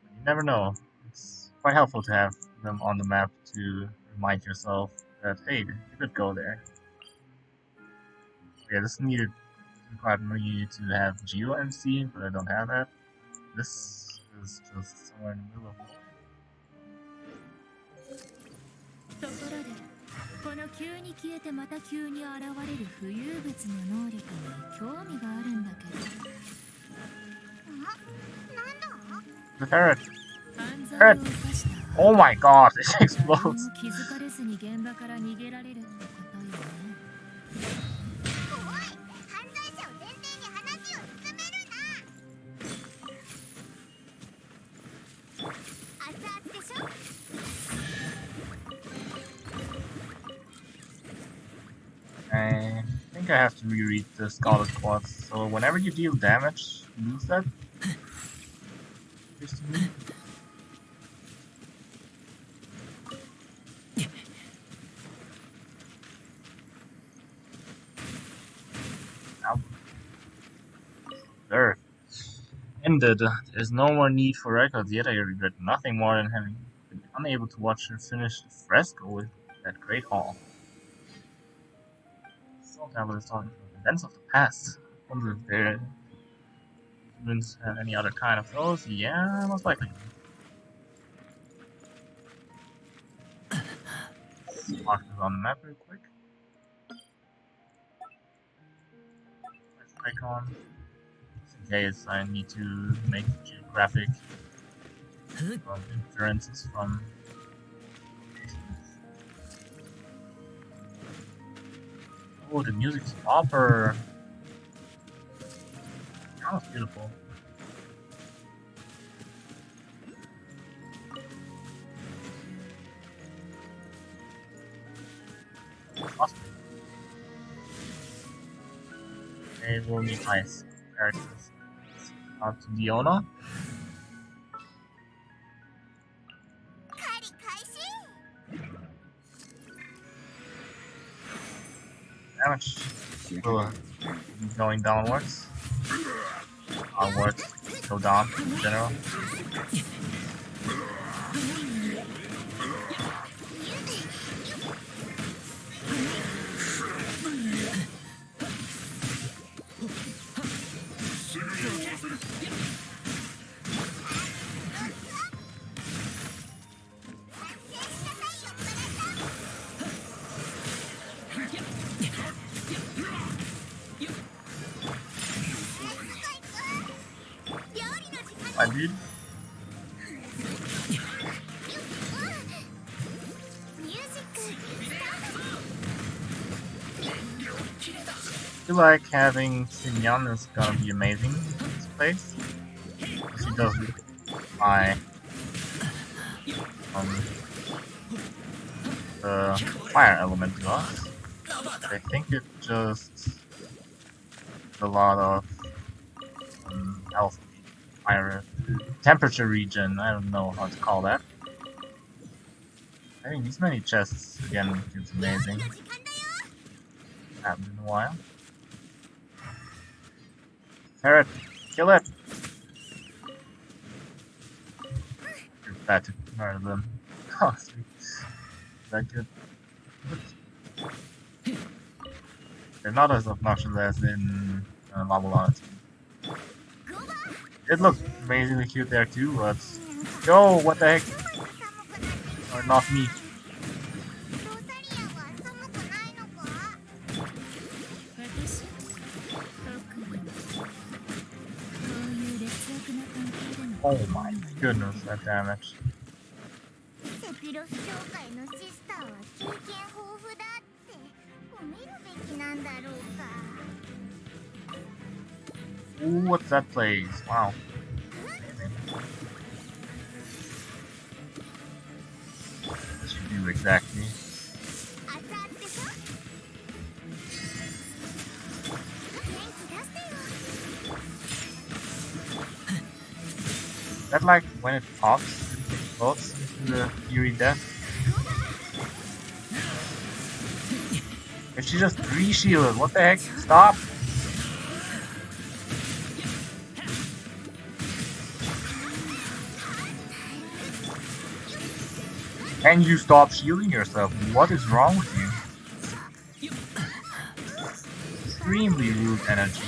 But you never know. It's quite helpful to have them on the map to remind yourself that hey, you could go there. Yeah, this required me to have GeoMC, but I don't have that. This is just somewhere in the middle of nowhere. ところでこの急に消えてまた急に現れる浮遊物の能力に興味があるんだけど。The parrot! Parrot! Oh my god, it explodes! 気づかれずに現場から逃げられるってことよね。おい、犯罪者を前提に話を進めるな。熱々でしょ？ I think I have to reread the Scarlet Quartz, so whenever you deal damage, you lose that. Just to me. Now. There. Ended. There's no more need for records, yet I regret nothing more than having been unable to watch her finish the fresco with that great hall. Tablet is talking about events of the past. I wonder if their humans have any other kind of those. Yeah, most likely. Let's mark this on the map real quick. Nice icon. Just in case I need to make geographic inferences from. Oh, the music's proper. That was beautiful. Awesome. Okay, we'll meet my characters. Out to Diona. Damage will be going downwards. Onwards, go down in general. I did. I feel like having Xinyan is gonna be amazing in this place. Because he does my the fire element to us. I think it just a lot of health, fire, temperature region. I don't know how to call that. I think these many chests again feels amazing. Happened in a while. Parrot, kill it! You're bad to murder them. Oh, sweet. Is that good? They're not as obnoxious as in Lavalana. It looked amazingly cute there too, but... Yo, what the heck? Or not me. Oh my goodness, that damage. Ooh, what's that place? Wow. What should you do exactly? Is that like when it pops, it floats into the Fury Death? If she just re-shielded, what the heck? Stop! Can you stop shielding yourself? What is wrong with you? Extremely rude energy.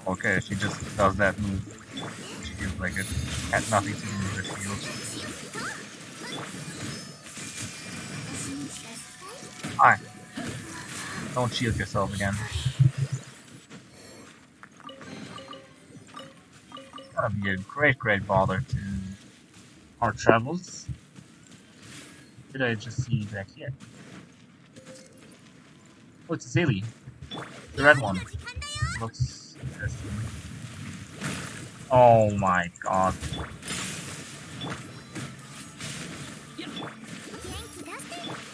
Okay, she just does that move. She feels like it had nothing to do with the shield. Hi. Don't shield yourself again. It's gonna be a great bother to our travels. Did I just see back here? Oh, it's a Zilly. The red one. Looks interesting. Oh my god.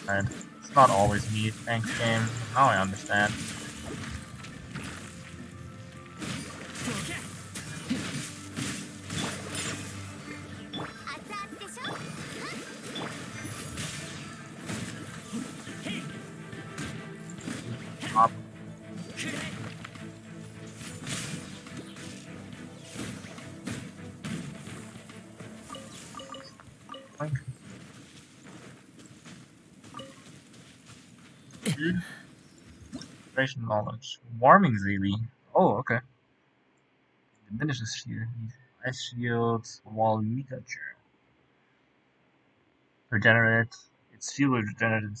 And it's not always me, thanks game. Now I understand. Up. Concentration knowledge. Warming Zili. Oh, okay. Diminishes shield. Ice shields while ligature. Regenerate. Its shield will regenerate in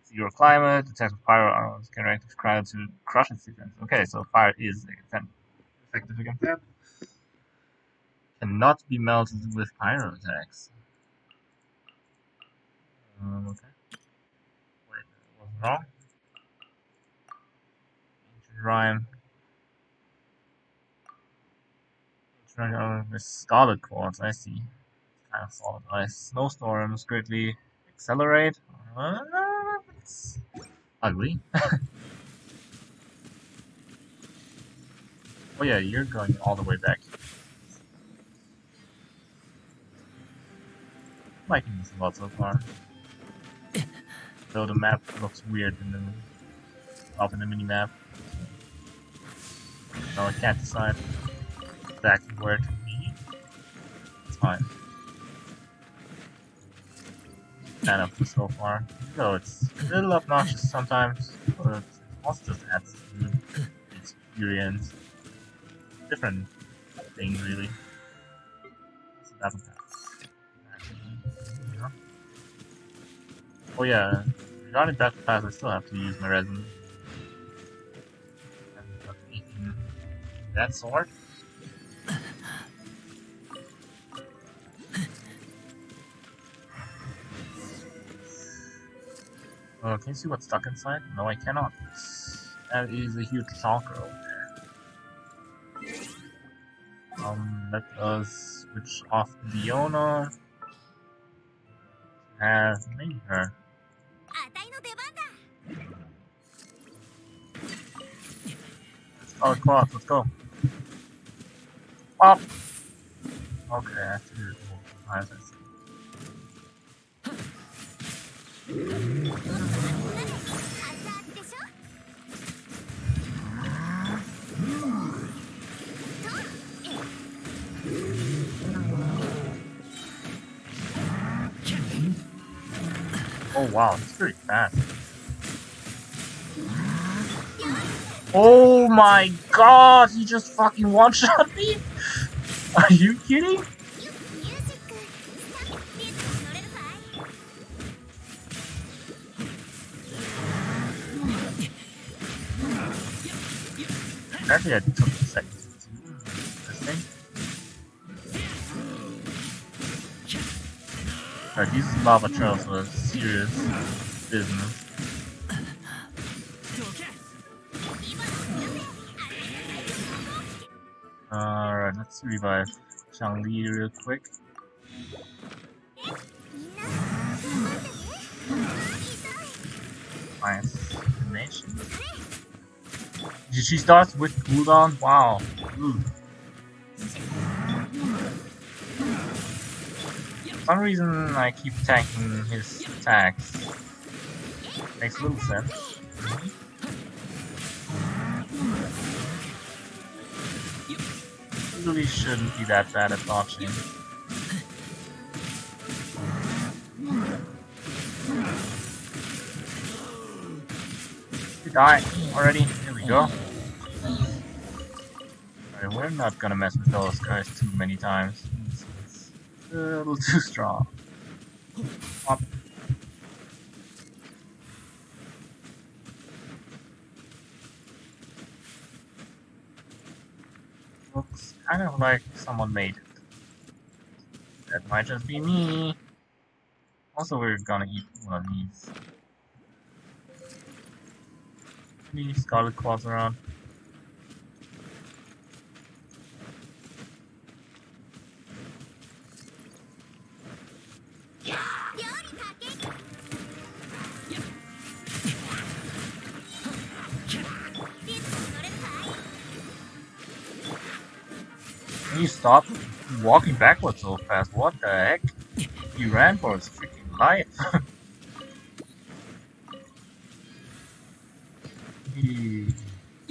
zero climate. Attacks with fire arrows can react with crowd to crush its defense. Okay, so fire is effective against that. Cannot be melted with pyro attacks. Okay. Wait, that was wrong. Ancient Rhyme. With Scarlet Quartz, I see. Kind of solid ice. Snowstorms greatly accelerate. It's ugly. Oh yeah, you're going all the way back. Liking this a lot so far. Though the map looks weird in the up in the mini map. So I can't decide exactly where to be. It's fine. Fan of this so far. Though it's a little obnoxious sometimes, but it also just adds to the experience. Different thing really. So that's okay. Oh yeah, regarding Battle Pass, I still have to use my resin. That sword? Can you see what's stuck inside? No, I cannot. That is a huge shulker over there. Let us switch off Diona. Have maybe her. Oh, cloth, let's go. Pop! Okay, that's good. Nice. Oh wow, it's pretty fast. Oh my god, he just fucking one-shot me? Are you kidding? Actually, I took a second to do this thing. These lava trails were serious business. Alright, let's revive Changli real quick. Nice animation. She starts with cooldown? Wow. Ooh. For some reason I keep tanking his attacks. Makes little sense. Usually shouldn't be that bad at dodging. You die already? Here we go. Alright, we're not gonna mess with those guys too many times. It's a little too strong. Up. Looks kind of like someone made it. That might just be me. Also, we're gonna eat one of these. Any scarlet claws around? Can you stop walking backwards so fast? What the heck? You ran for his freaking life.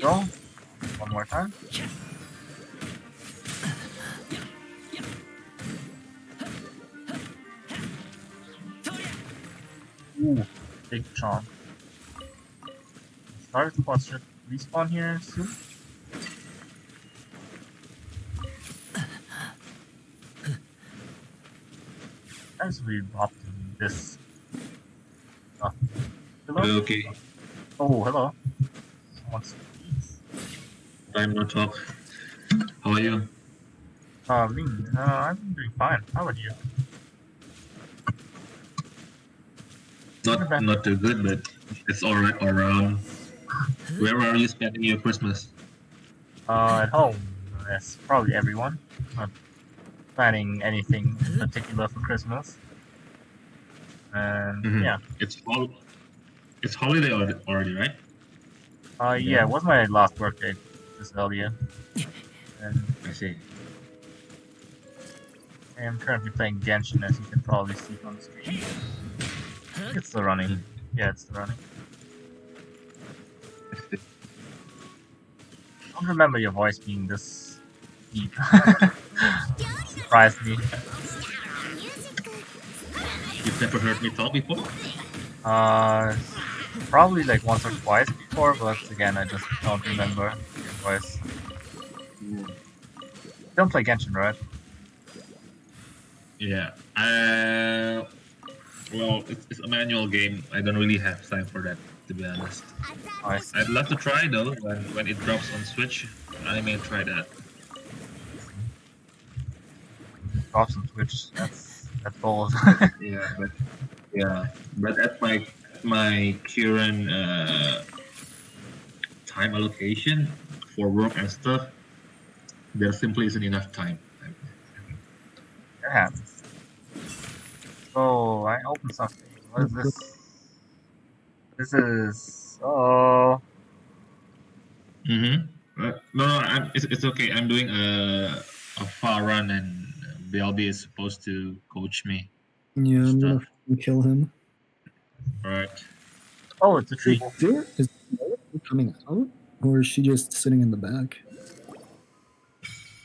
Go. One more time. Ooh, big chomp. Started squad should respawn here soon. As we dropped this. Hello? Okay. Oh, hello. Someone speaks. Time no talk. How are you? Ling, I'm doing fine. How about you? Not too good, but it's alright around. Where are you spending your Christmas? At home. Yes, probably everyone. Not planning anything in particular for Christmas. And yeah. It's holiday already, right? Yeah, it was my last birthday this earlier. And I see. I am currently playing Genshin, as you can probably see on the screen. It's still running. Yeah, it's still running. I don't remember your voice being this deep. Surprised me. You've never heard me talk before? Probably like once or twice before, but again, I just don't remember your voice. Don't play Genshin, right? Yeah. Well, it's a manual game. I don't really have time for that, to be honest. Nice. I'd love to try though. When it drops on Switch, I may try that. Drops on Twitch. That's bold. But at my current time allocation for work and stuff, there simply isn't enough time. That happens. So I opened something. What is this? This is No, it's okay. I'm doing a far run, and BLB is supposed to coach me. Yeah, I'm gonna Stuff. kill him. All right. oh, it's a tree. Is there coming out, or is she just sitting in the back?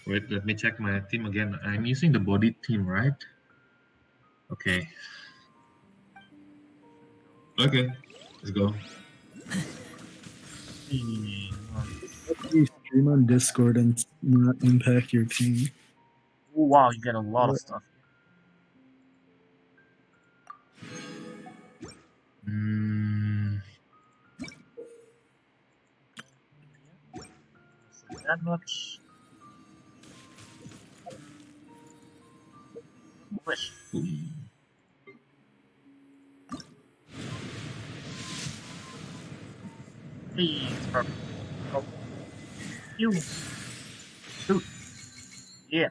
Wait, let me check my team again. I'm using the body team, right? Okay. Okay, let's go. You stream on Discord and not impact your team. Oh wow, you get a lot of stuff. That much. Wish. Hey, it's purple. Oh. You. Food. Yeah.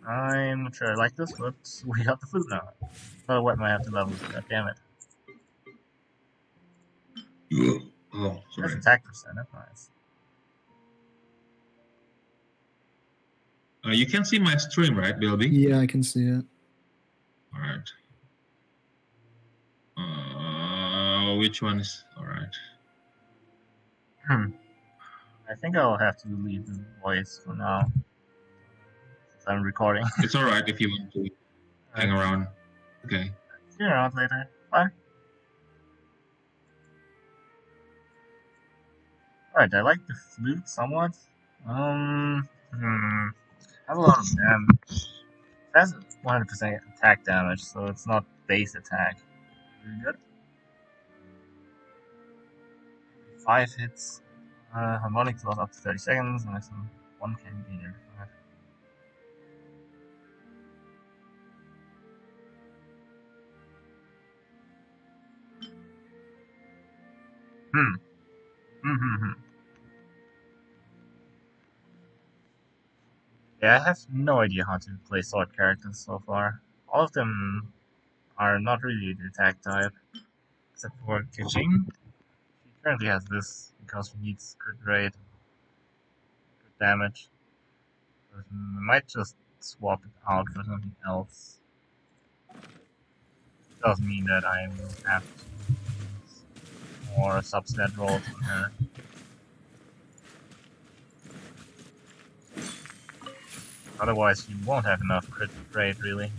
I'm not sure I like this, but we got the food now. Another weapon I have to level. God damn it. Oh, That's sorry. attack percent. That's nice. You can see my stream, right, BLB? Yeah, I can see it. All right. Which one is all right? I think I'll have to leave the voice for now. Since I'm recording. It's all right if you want to hang around. Okay. See you around later. Bye. Alright, I like the flute somewhat. Has a lot of damage. It has 100% attack damage, so it's not base attack. Really good. 5 hits. Harmonics lasts up to 30 seconds, maximum 1 can be there. Yeah, I have no idea how to play sword characters so far. All of them are not really the attack type, except for Kijing. She currently has this because she needs crit rate, crit damage. But I might just swap it out for something else. Does mean that I will have to use more substat rolls on her. Otherwise, you won't have enough crit rate, really.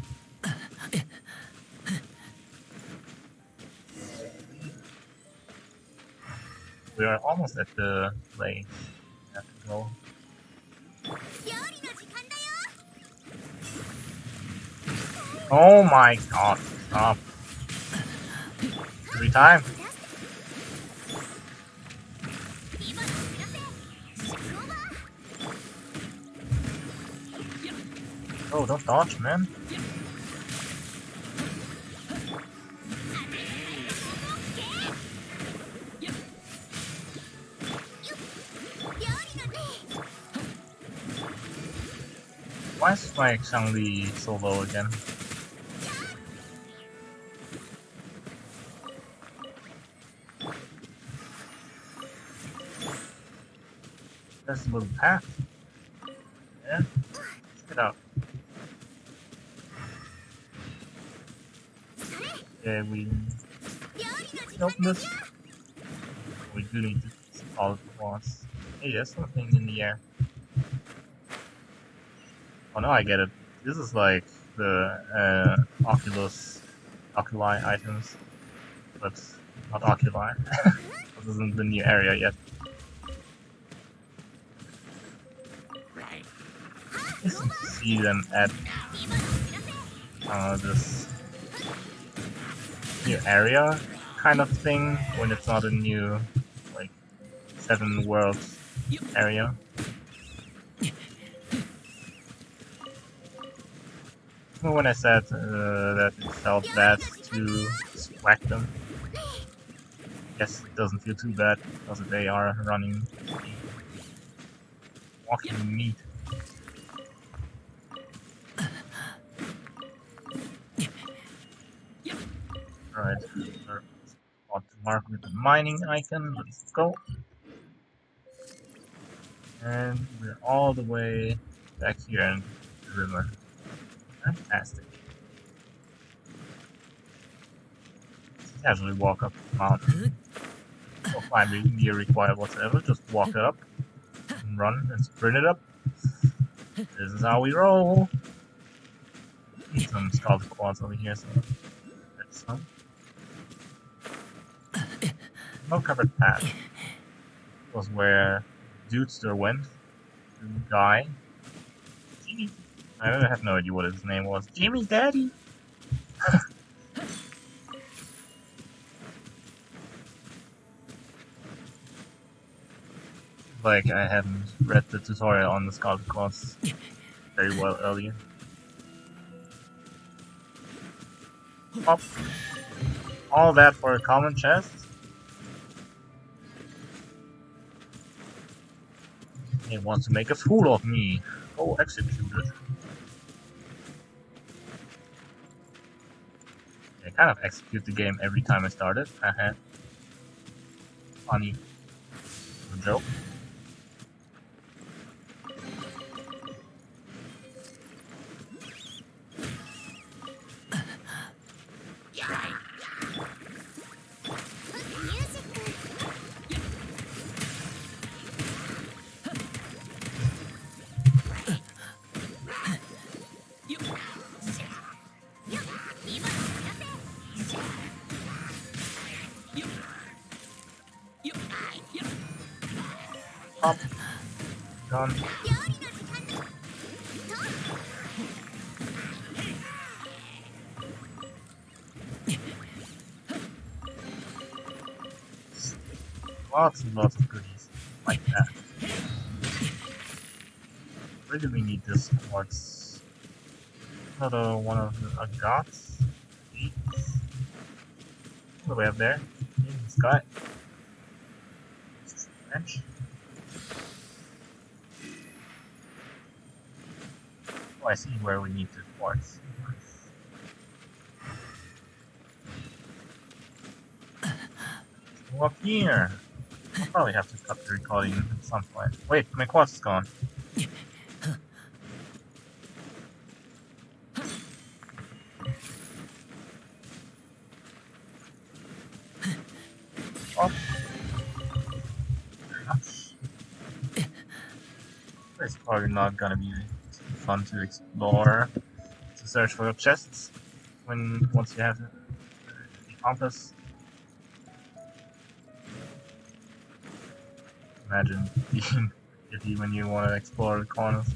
We are almost at the place we have to go. Oh my god, stop. Every time. Oh, don't dodge, man. Why is my Xiangli so low again? There's a little path. Yeah, check it out. Yeah, we open this. We do need to follow the boss. Hey, there's something in the air. Oh no, I get it. This is like the Oculi items, but not Oculi. This isn't the new area yet. It's to see them at this new area kind of thing when it's not a new like 7 worlds area. Well, when I said that it felt bad to whack them, I guess it doesn't feel too bad because they are running walking meat. mark with the mining icon. Let's go. And we're all the way back here in the river. Fantastic. Casually walk up the mountain. No climbing gear required whatsoever. Just walk it up and run and sprint it up. This is how we roll. Need some scarlet quads over here, so that's some. No covered path. Was where Dudester went. The guy. Jimmy. I have no idea what his name was. Jimmy's daddy. Like I hadn't read the tutorial on the Scarlet Claws very well earlier. Pop. All that for a common chest? He wants to make a fool of me. Go execute it. I kind of execute the game every time I start it. Funny joke. Up. Done. Lots and lots of goodies like that. Where do we need this quartz? Another one of the gods? All the way up there. In the sky. Bench. Oh, I see where we need the quartz. Go up here. I'll probably have to cut the recording at some point. Wait, my quartz is gone. Oh. It's probably not gonna be fun to explore, to search for chests once you have the compass. Imagine when you want to explore the corners.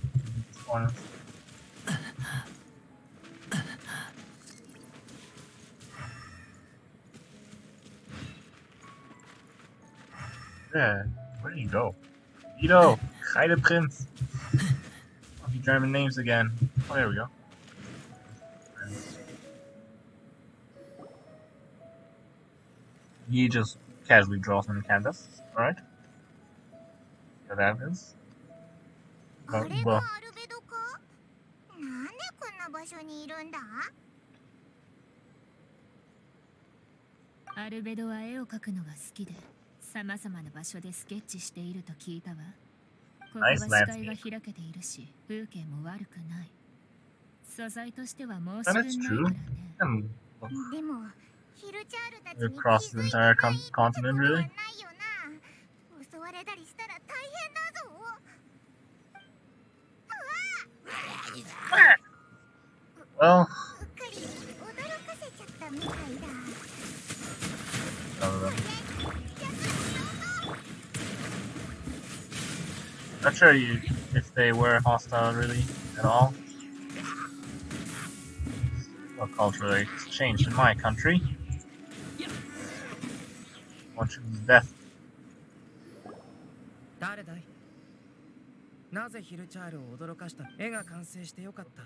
Yeah, where do you go? Guido, Geide Prinz. Oh, the German names again. Oh, there we go. He just casually draws on the canvas. Alright. So that is. Well, アルベドは絵を描くのが好きで、さまざまな場所でスケッチしていると聞いたわ。ここは視界が開けているし、風景も悪くない。素材としては申し分ないからね。でも、across the entire continent, really? Well, not sure if they were hostile really at all. Well, cultural exchange in my country. One chooses death. 誰だい？なぜヒルチャールを驚かした絵が完成してよかった。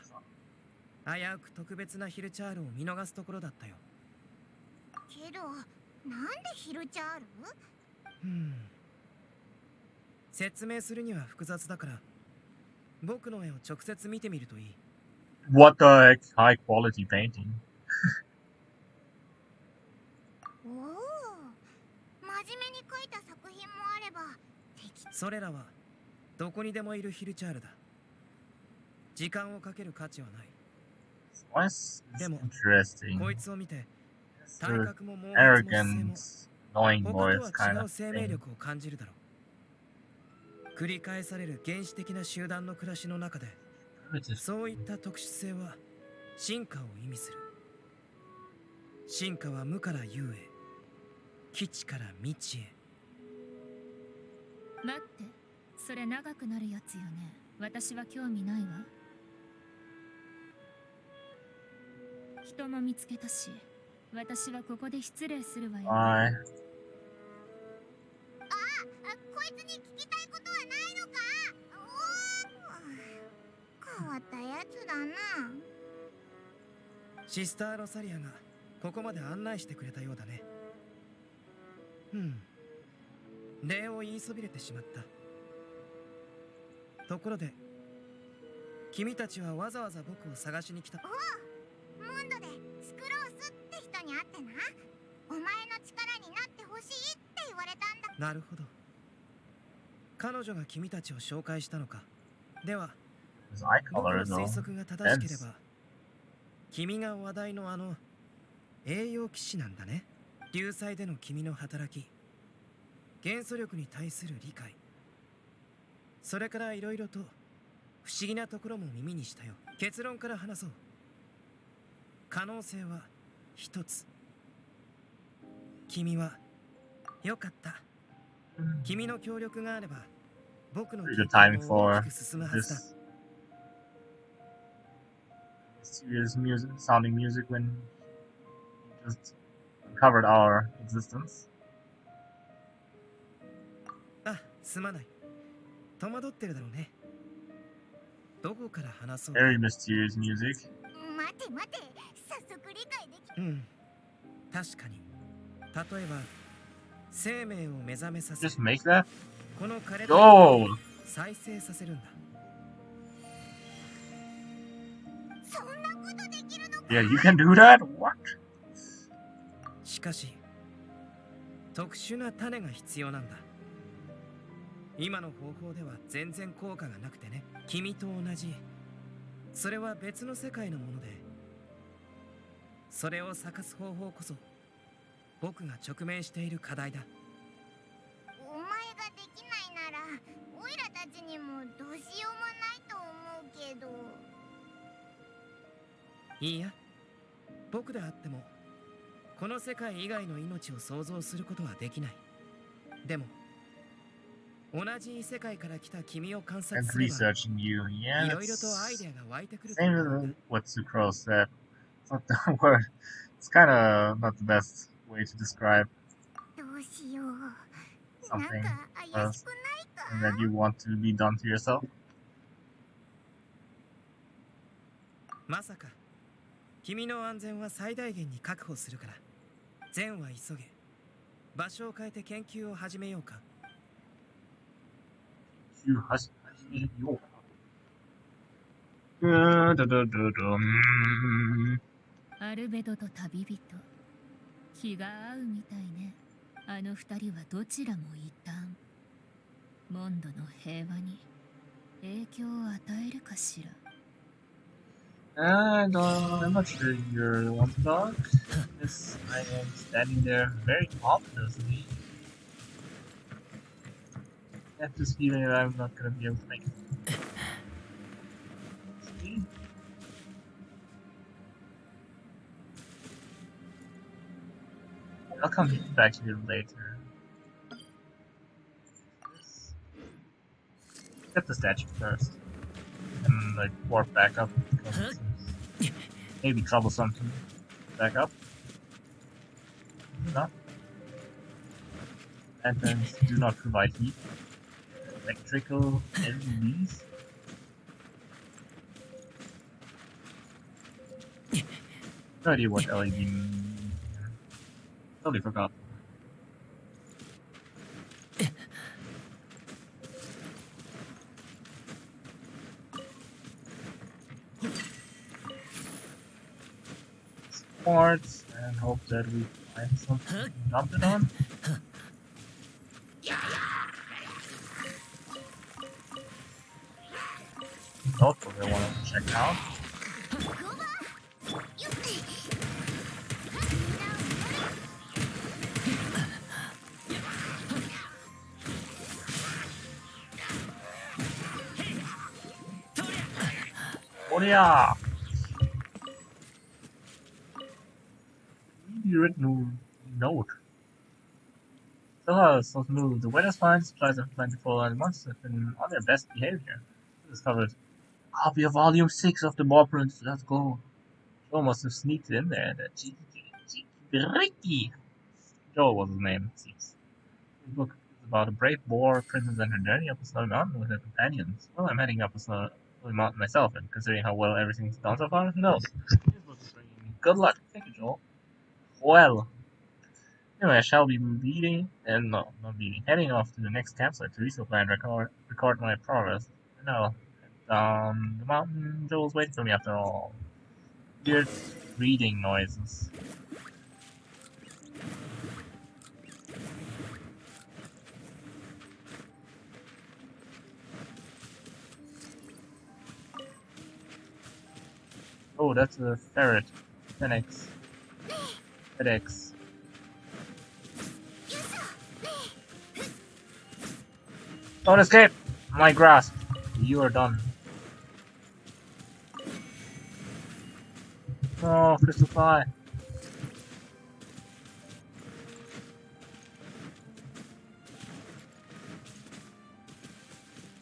危うく特別なヒルチャールを見逃すところだったよ。けど、なんでヒルチャール？説明するには複雑だから、僕の絵を直接見てみるといい。What the heck? High quality painting. おお、それらはどこにでもいるヒルチャールだ。時間をかける価値はない。 What's でも interesting? こいつを見て It's 体 the 格も毛髪も姿勢も arrogant, knowing 他 boys とは kind 違う of 生命 thing. 力を感じるだろう。繰り返される原始的な集団の暮らしの中で Primitive. そういった特殊性は進化を意味する。進化は無から有へ、基地から未知へ。待って、それ長くなるやつよね。私は興味ないわ。人も見つけたし、私はここで失礼するわよ。Bye. こいつに聞きたいことはないのか。変わったやつだな。シスター・ロサリアがここまで案内してくれたようだね。礼を言いそびれてしまった。ところで君たちはわざわざ僕を探しに来た。モンドでスクロースって人に会ってな、お前の力になってほしいって言われたんだ。なるほど、彼女が君たちを紹介したのか。では His eye 僕 color の though. 推測が正しけれ Dense. ば君が話題の栄養騎士なんだね。流祭での君の働き、元素力に対する理解、それからいろいろと不思議なところも耳にしたよ。結論から話そう。可能性は一つ。君はよかった。君の協力があれば僕の Pretty 計 good 画 timing も for 大きく進むはずだ。 this serious music, sounding music when he just covered our existence. あ、すまない。戸惑ってるだろうね。どこから話そう。 Very mysterious music. 待て待て、早速理解でき。確かに。例えば生命を目覚めさせ Just make that? この枯れた Yo! 再生させるんだ。そんなことできるのか。 Yeah, you can do that? What? しかし特殊な種が必要なんだ。今の方法では全然効果がなくてね。君と同じ、それは別の世界のもので、それを咲かす方法こそ僕が直面している課題だ。お前ができないならオイラたちにもどうしようもないと思うけど。いいや、僕であってもこの世界以外の命を想像することはできない。でも同じ異世界から来た君を観察 And すれば researching you. Yeah, いろいろとアイ that's デアが湧いてくると思 same うんだ。 as what Sucrose said. It's not the word. It's kind of not the best way to describe どうしよう。なん something か怪しくないか。 that you want to be done to yourself. まさか君の安全は最大限に確保するから、善は急げ。場所を変えて研究を始めようか。 You hush. Yo. アルベドと旅人、気が合うみたいね。あの二人はどちらも異端。モンドの平和に影響を与えるかしら。 And I'm not sure you're the one to talk. Yes, I am standing there very ominously. I have this feeling that I'm not gonna be able to make it. See? I'll come back here later. Get the statue first. And like warp back up. Because it may be troublesome to back up. No. Lanterns do not provide heat. Electrical LEDs. No idea what LED means. Totally forgot. Sports and hope that we find something to dump it on. want to check out. Oh yeah! You written note. So smooth. The weather's fine, supplies are plentiful, and the monsters have been on their best behavior. I discovered a copy of Volume 6 of the blueprints. Let's go. Joe must have sneaked in there. That cheeky Ricky. Joe was his name, it seems. This book is about a brave boar princess and her journey up a snowy mountain with her companions. Well, I'm heading up a snowy mountain myself, and considering how well everything's gone so far, who knows? This book is bringing me good luck. Thank you, Joel. Well. Anyway, I shall be not leading, heading off to the next campsite to resupply and record my progress. And I'll head down the mountain. Joel's waiting for me after all. Weird reading noises. Oh, that's a ferret. Phoenix. FedEx. Don't escape! My grasp. You are done. Oh, crystal fly.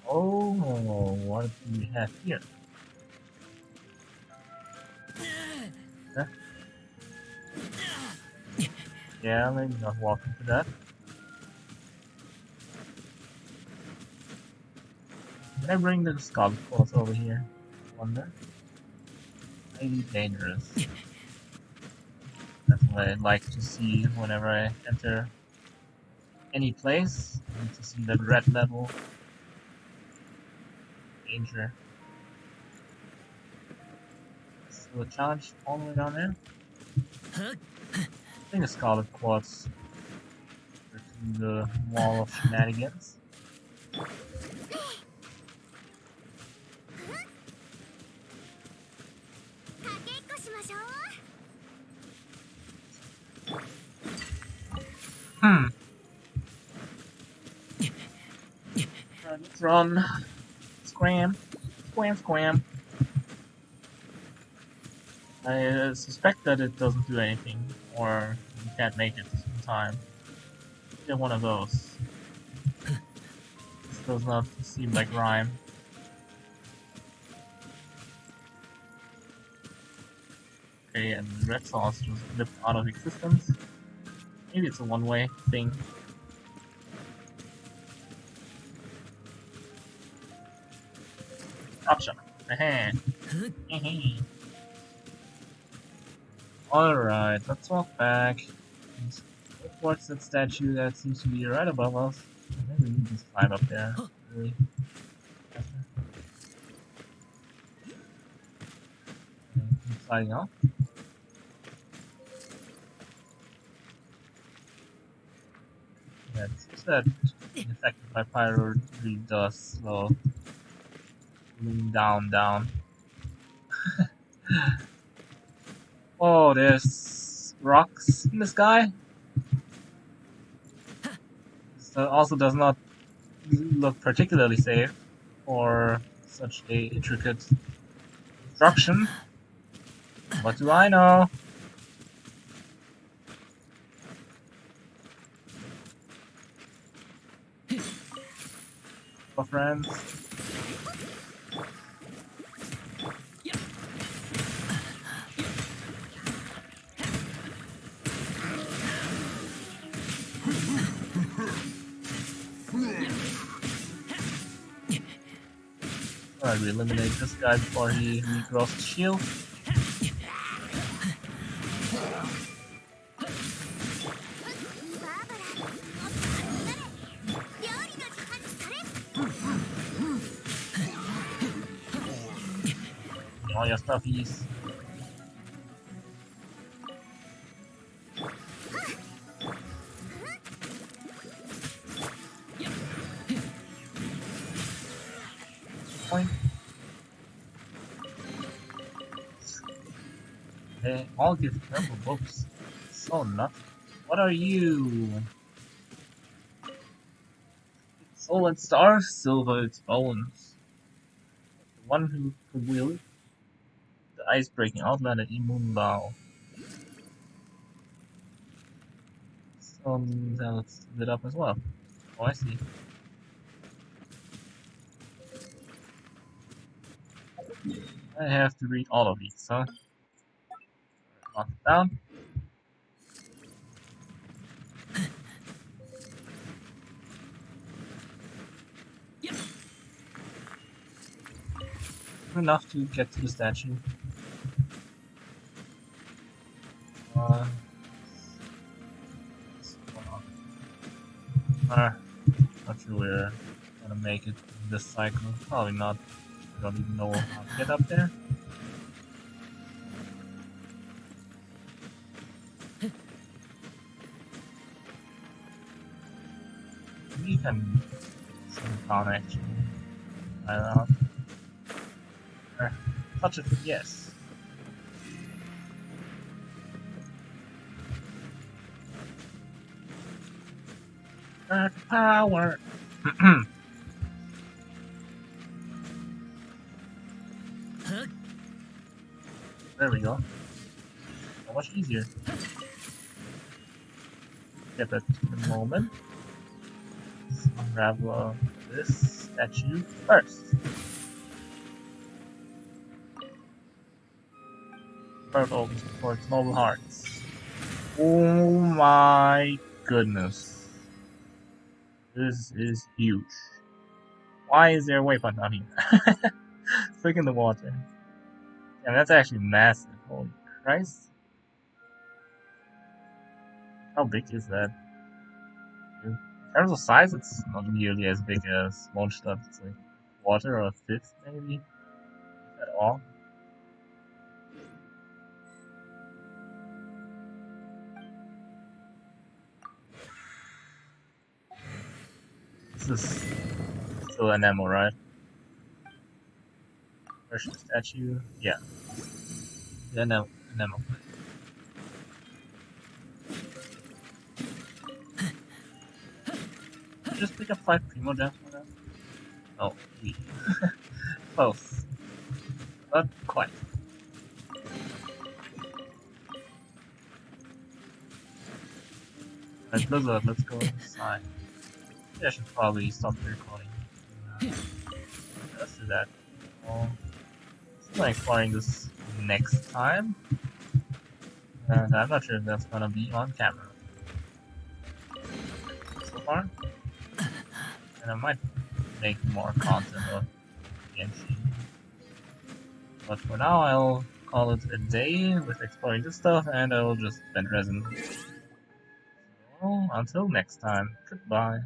Oh, what do we have here? Huh? Yeah, maybe not walk into that. Can I bring the skull claws over here? Wonder. Maybe dangerous. That's what I'd like to see whenever I enter any place. I need to see that red level. Danger. So the challenge all the way down there? I think a Scarlet Quartz to the wall of shenanigans. Let's run. Scram. Scram, scram. I suspect that it doesn't do anything, or you can't make it in time. Either one of those. This does not seem like rhyme. Okay, and the red sauce just flipped out of existence. Maybe it's a one-way thing. Gotcha. Alright, let's walk back. What's that statue that seems to be right above us? Maybe we can just climb up there. Really. Keep sliding up. Yeah, it seems that the effect of my pyro really does slow. Down. Oh, there's rocks in the sky. This also does not look particularly safe for such a intricate construction. What do I know? Oh, friends. Alright, we eliminate this guy before he regrows his shield. All your stuffies. Point. They all give purple books. So nuts. What are you? Soul and Star, Silver its bones. The one who could wield the ice-breaking outlander Imunlao. So that's lit up as well. Oh, I see. I have to read all of these, huh? Mark it down. Enough to get to the statue. Not sure we're gonna make it in this cycle. Probably not. I don't even know how to get up there. We can sit down actually. I don't know. Touch it, yes. Earth power. There we go. So much easier. Get that in a moment. Let's unravel this statue first. Bird opens for its noble hearts. Oh my goodness. This is huge. Why is there a waypoint down here? Look in the water. And that's actually massive. Holy Christ. How big is that? In terms of size, it's not nearly as big as most stuff. It's like a quarter or a fifth, maybe. At all. This is still an ammo, right? Where's the statue? Yeah. An ammo plate. Did I just pick up 5 Primo Gems for that? Oh, we. Close. Not quite. Alright, Blizzard, let's go inside. Yeah, I should probably stop the recording. Let's do that. Well, I'm not exploring this next time. And I'm not sure if that's gonna be on camera. So far. And I might make more content of Genshin. But for now, I'll call it a day with exploring this stuff, and I'll just spend resin. So, until next time, goodbye.